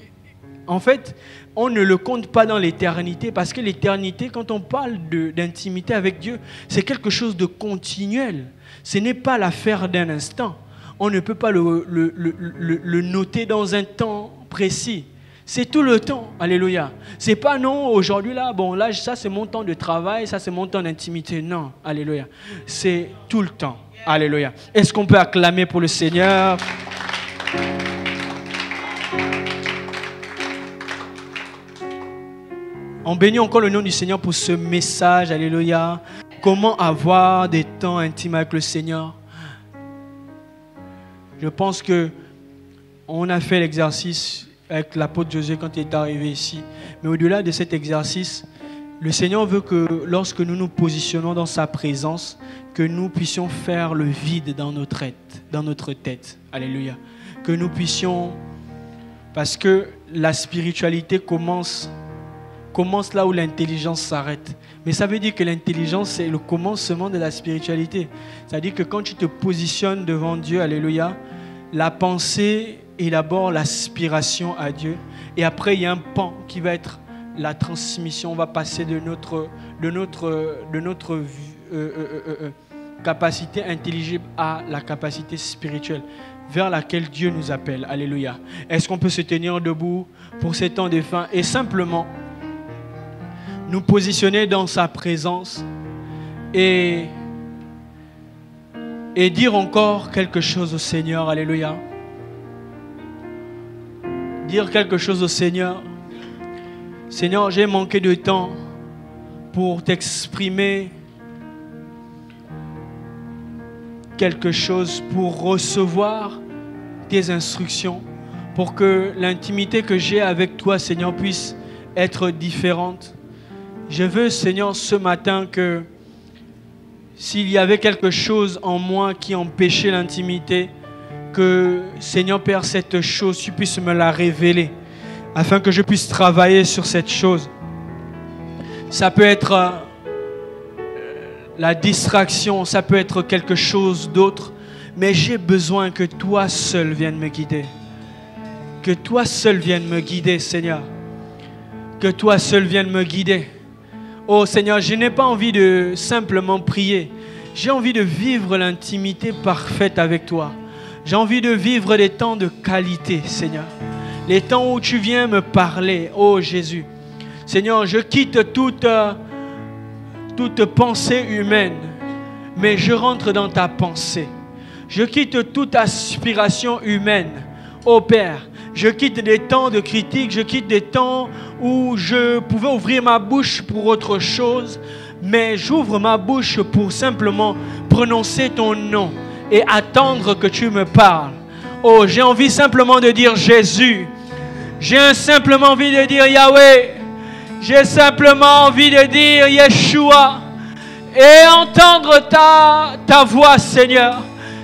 [SPEAKER 4] en fait, on ne le compte pas dans l'éternité. Parce que l'éternité, quand on parle d'intimité avec Dieu, c'est quelque chose de continuel. Ce n'est pas l'affaire d'un instant. On ne peut pas le noter dans un temps précis. C'est tout le temps, alléluia. C'est pas non, aujourd'hui là, bon là, ça c'est mon temps de travail, ça c'est mon temps d'intimité. Non, alléluia. C'est tout le temps, alléluia. Est-ce qu'on peut acclamer pour le Seigneur? On bénit encore le nom du Seigneur pour ce message, alléluia. Comment avoir des temps intimes avec le Seigneur? Je pense que on a fait l'exercice avec l'apôtre Josué quand il est arrivé ici. Mais au-delà de cet exercice, le Seigneur veut que lorsque nous nous positionnons dans sa présence, que nous puissions faire le vide dans notre tête. Alléluia. Que nous puissions, parce que la spiritualité commence là où l'intelligence s'arrête. Mais ça veut dire que l'intelligence, c'est le commencement de la spiritualité. C'est-à-dire que quand tu te positionnes devant Dieu, alléluia, la pensée élabore l'aspiration à Dieu. Et après, il y a un pan qui va être la transmission. On va passer de notre capacité intelligible à la capacité spirituelle vers laquelle Dieu nous appelle. Alléluia. Est-ce qu'on peut se tenir debout pour ces temps de fin et simplement nous positionner dans sa présence et et dire encore quelque chose au Seigneur. Alléluia. Dire quelque chose au Seigneur. Seigneur, j'ai manqué de temps pour t'exprimer quelque chose, pour recevoir tes instructions, pour que l'intimité que j'ai avec toi, Seigneur, puisse être différente. Je veux, Seigneur, ce matin que s'il y avait quelque chose en moi qui empêchait l'intimité, que, Seigneur Père, cette chose, tu puisses me la révéler, afin que je puisse travailler sur cette chose. Ça peut être la distraction, ça peut être quelque chose d'autre, mais j'ai besoin que toi seul viennes me guider. Que toi seul viennes me guider, Seigneur. Que toi seul viennes me guider. Oh Seigneur, je n'ai pas envie de simplement prier. J'ai envie de vivre l'intimité parfaite avec toi. J'ai envie de vivre des temps de qualité, Seigneur. Les temps où tu viens me parler, oh Jésus. Seigneur, je quitte toute pensée humaine, mais je rentre dans ta pensée. Je quitte toute aspiration humaine. Oh Père, je quitte des temps de critique, je quitte des temps où je pouvais ouvrir ma bouche pour autre chose, mais j'ouvre ma bouche pour simplement prononcer ton nom et attendre que tu me parles. Oh, j'ai envie simplement de dire Jésus. J'ai simplement envie de dire Yahweh. J'ai simplement envie de dire Yeshua. Et entendre ta voix, Seigneur.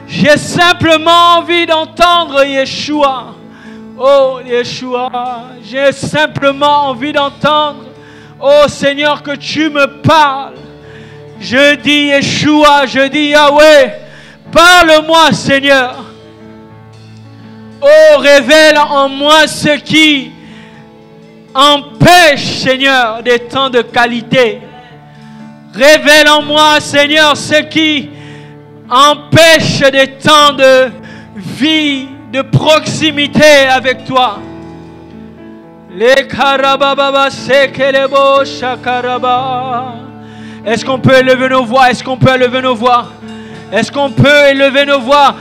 [SPEAKER 4] J'ai simplement envie d'entendre Yeshua. Oh, Yeshua. J'ai simplement envie d'entendre, oh Seigneur, que tu me parles. Je dis Yeshua, je dis Yahweh. Parle-moi, Seigneur. Oh, révèle en moi ce qui empêche, Seigneur, des temps de qualité. Révèle en moi, Seigneur, ce qui empêche des temps de vie, de proximité avec toi. Les karababa sekelebo shakaraba. Est-ce qu'on peut élever nos voix? Est-ce qu'on peut élever nos voix? Est-ce qu'on peut élever nos voix?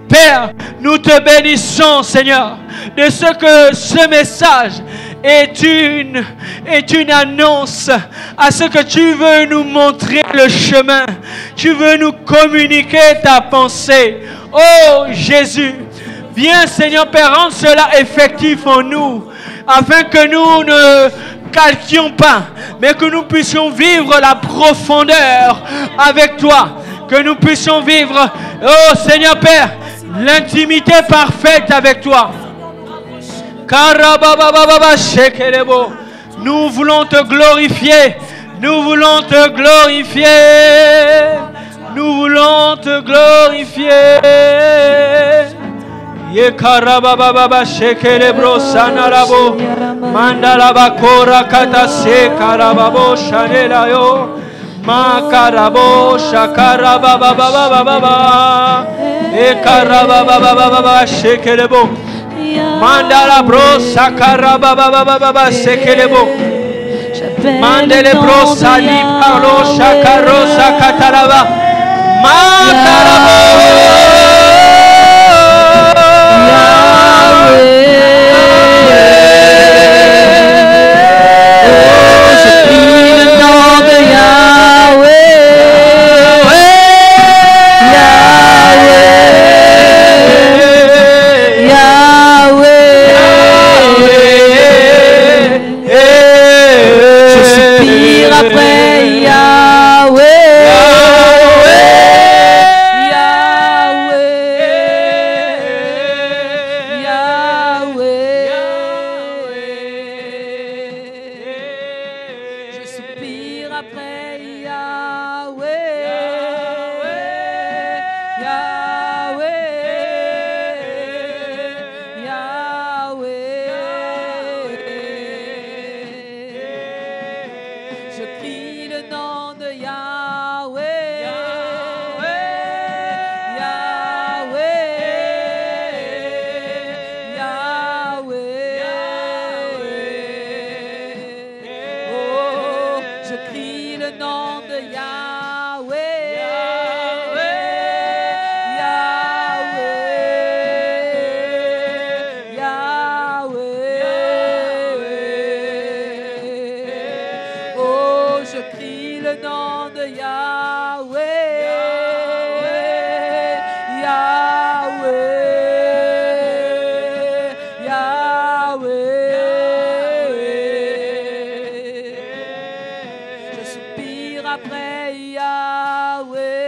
[SPEAKER 4] Père, nous te bénissons, Seigneur, de ce que ce message est une annonce à ce que tu veux nous montrer le chemin. Tu veux nous communiquer ta pensée. Oh Jésus, viens Seigneur Père, rendre cela effectif en nous, afin que nous ne calquions pas, mais que nous puissions vivre la profondeur avec toi, que nous puissions vivre, oh Seigneur Père, l'intimité parfaite avec toi. Nous voulons te glorifier, nous voulons te glorifier, nous voulons te glorifier. Ye karababa shekelebro sanarabo mandala bakora kata se karababo shanela yo makarabo shakarababa baba e karababa shekelebo mandala bro sakarababa baba shekelebo mandele bro salim karo shakaro sakataraba makarabo.
[SPEAKER 1] Le nom crie le nom de Yahweh. Yahweh. Yahweh. Je soupire après Yahweh.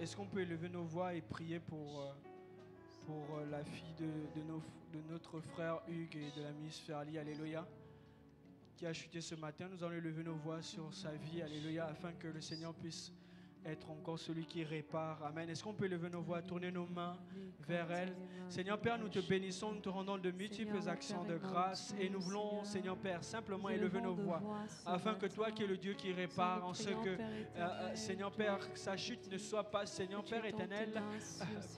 [SPEAKER 4] Est-ce qu'on peut élever nos voix et prier pour la fille de notre frère Hugues et de la Miss Ferli, alléluia, qui a chuté ce matin. Nous allons élever nos voix sur sa vie, alléluia, afin que le Seigneur puisse être encore celui qui répare. Amen. Est-ce qu'on peut lever nos voix, tourner nos mains vers elle? Seigneur Père, nous te bénissons, nous te rendons de multiples accents de grâce et nous voulons, Seigneur Père, simplement élever nos voix afin que toi qui es le Dieu qui répare, en ce que, Seigneur Père, sa chute ne soit pas, Seigneur Père éternel,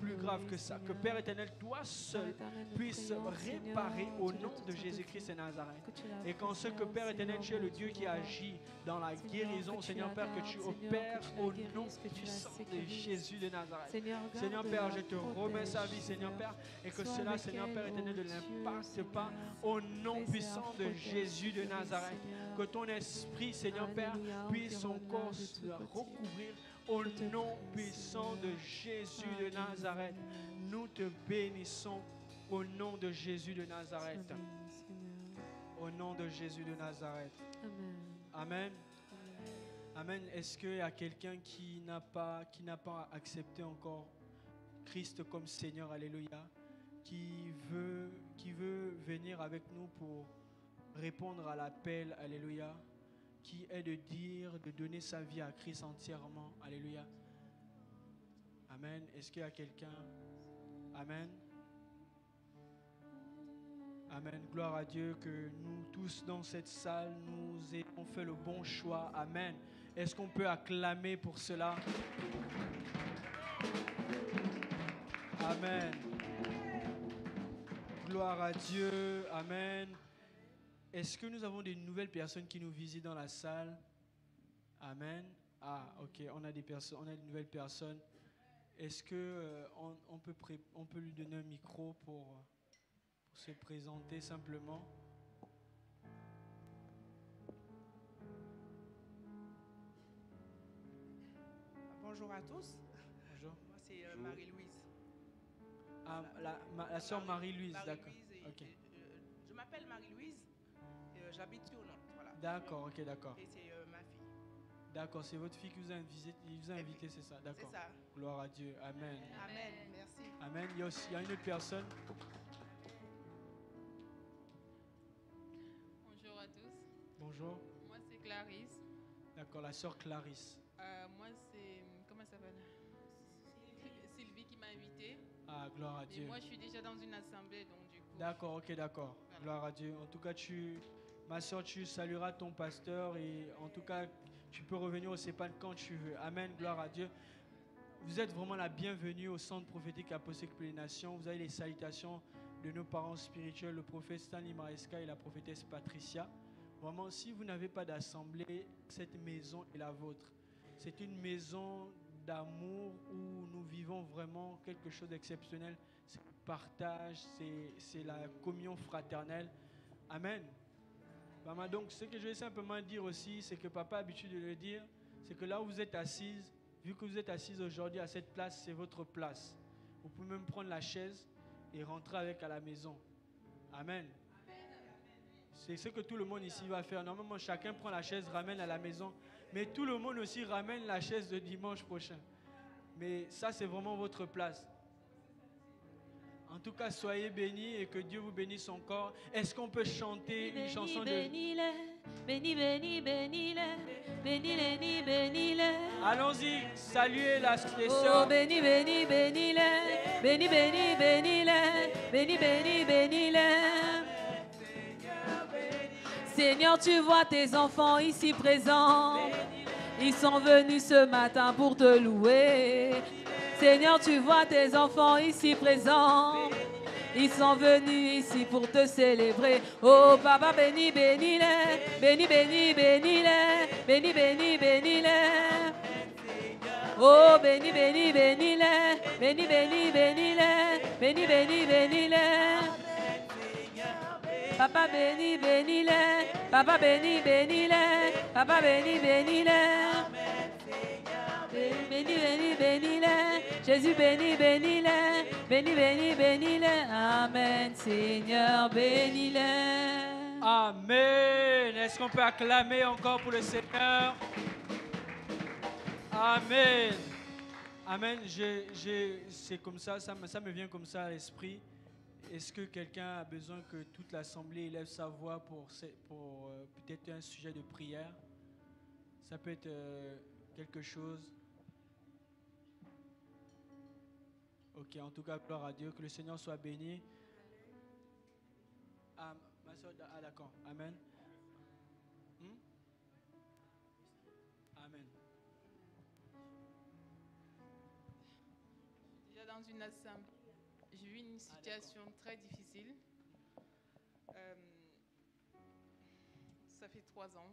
[SPEAKER 4] plus grave que ça. Que Père éternel, toi seul puisse réparer au nom de Jésus-Christ et Nazareth. Et qu'en ce que Père éternel, tu es le Dieu qui agit dans la guérison, Seigneur Père, que tu opères au nom puissant de Jésus de Nazareth. Seigneur Père, je te remets sa vie, Seigneur Père, et que cela, Seigneur Père éternel, ne l'impacte pas au nom puissant de Jésus de Nazareth. Que ton esprit, Seigneur Père, puisse encore se recouvrir au nom puissant de Jésus de Nazareth. Nous te bénissons au nom de Jésus de Nazareth. Au nom de Jésus de Nazareth. Amen. Amen. Est-ce qu'il y a quelqu'un qui n'a pas accepté encore Christ comme Seigneur, alléluia, qui veut venir avec nous pour répondre à l'appel, alléluia, qui est de donner sa vie à Christ entièrement, alléluia. Amen. Est-ce qu'il y a quelqu'un? Amen. Amen. Gloire à Dieu que nous tous dans cette salle, nous ayons fait le bon choix. Amen. Est-ce qu'on peut acclamer pour cela? Amen. Gloire à Dieu. Amen. Est-ce que nous avons des nouvelles personnes qui nous visitent dans la salle? Amen. Ah, ok. On a des nouvelles personnes. Est-ce que on peut lui donner un micro pour se présenter simplement?
[SPEAKER 5] Bonjour à tous.
[SPEAKER 4] Bonjour.
[SPEAKER 5] Moi, c'est Marie-Louise.
[SPEAKER 4] Ah, la sœur Marie-Louise, d'accord. Okay.
[SPEAKER 5] Je m'appelle Marie-Louise. J'habite au Nord. Voilà.
[SPEAKER 4] D'accord, ok, d'accord.
[SPEAKER 5] Et c'est ma fille.
[SPEAKER 4] D'accord, c'est votre fille qui vous a invité, c'est ça? D'accord.
[SPEAKER 5] C'est ça.
[SPEAKER 4] Gloire à Dieu. Amen.
[SPEAKER 5] Amen. Merci.
[SPEAKER 4] Amen. Il y a une autre personne.
[SPEAKER 6] Bonjour à tous.
[SPEAKER 4] Bonjour.
[SPEAKER 6] Moi, c'est Clarisse.
[SPEAKER 4] D'accord, la sœur Clarisse.
[SPEAKER 6] Moi, c'est... Comment ça s'appelle? Sylvie qui m'a invitée.
[SPEAKER 4] Ah, gloire à Dieu.
[SPEAKER 6] Et moi, je suis déjà dans une assemblée, donc du coup...
[SPEAKER 4] D'accord, ok, d'accord. Voilà. Gloire à Dieu. En tout cas, ma soeur, tu salueras ton pasteur et en tout cas, tu peux revenir au CEPAN quand tu veux. Amen, gloire à Dieu. Vous êtes vraiment la bienvenue au Centre prophétique apostolique pour les nations. Vous avez les salutations de nos parents spirituels, le prophète Stanley Maresca et la prophétesse Patricia. Vraiment, si vous n'avez pas d'assemblée, cette maison est la vôtre. C'est une maison d'amour où nous vivons vraiment quelque chose d'exceptionnel. C'est le partage, c'est la communion fraternelle. Amen. Maman, donc, ce que je vais simplement dire aussi, c'est que papa a l'habitude de le dire, c'est que là où vous êtes assise, vu que vous êtes assise aujourd'hui à cette place, c'est votre place. Vous pouvez même prendre la chaise et rentrer avec à la maison. Amen. C'est ce que tout le monde ici va faire. Normalement, chacun prend la chaise, ramène à la maison. Mais tout le monde aussi ramène la chaise de dimanche prochain. Mais ça, c'est vraiment votre place. En tout cas, soyez bénis et que Dieu vous bénisse encore. Est-ce qu'on peut chanter une chanson de...
[SPEAKER 1] Bénis-les, bénis, bénis, bénis-les, bénis-les, bénis-les.
[SPEAKER 4] Allons-y, saluez les
[SPEAKER 1] Oh,
[SPEAKER 4] sœurs.
[SPEAKER 1] bénis, bénis, bénis-les, bénis, bénis, bénis-les, bénis, bénis, bénis-les. Seigneur, tu vois tes enfants ici présents. Ils sont venus ce matin pour te louer. Seigneur, tu vois tes enfants ici présents. Ils sont venus ici pour te célébrer. Oh Papa, bénis, bénis-les. Bénis, bénis, bénis-les. Bénis, bénis, bénis-les. Oh, bénis, bénis, bénis-les. Bénis, bénis, bénis-les. Bénis, bénis, bénis-les. Papa, bénis, bénis-les. Papa, bénis, bénis-les. Papa, bénis, bénis-les. Bénis, bénis, bénis-les. Jésus, bénis, bénis-les. Bénis, bénis, bénis-les. Amen, Seigneur, bénis-les.
[SPEAKER 2] Amen. Est-ce qu'on peut acclamer encore pour le Seigneur? Amen. Amen. C'est comme ça, ça me vient comme ça à l'esprit. Est-ce que quelqu'un a besoin que toute l'assemblée élève sa voix pour peut-être un sujet de prière? Ça peut être quelque chose. Ok, en tout cas, gloire à Dieu. Que le Seigneur soit béni. Ah, ma soeur, d'accord. Amen. Amen.
[SPEAKER 6] Déjà dans une assemblée, j'ai eu une situation très difficile. Ça fait 3 ans.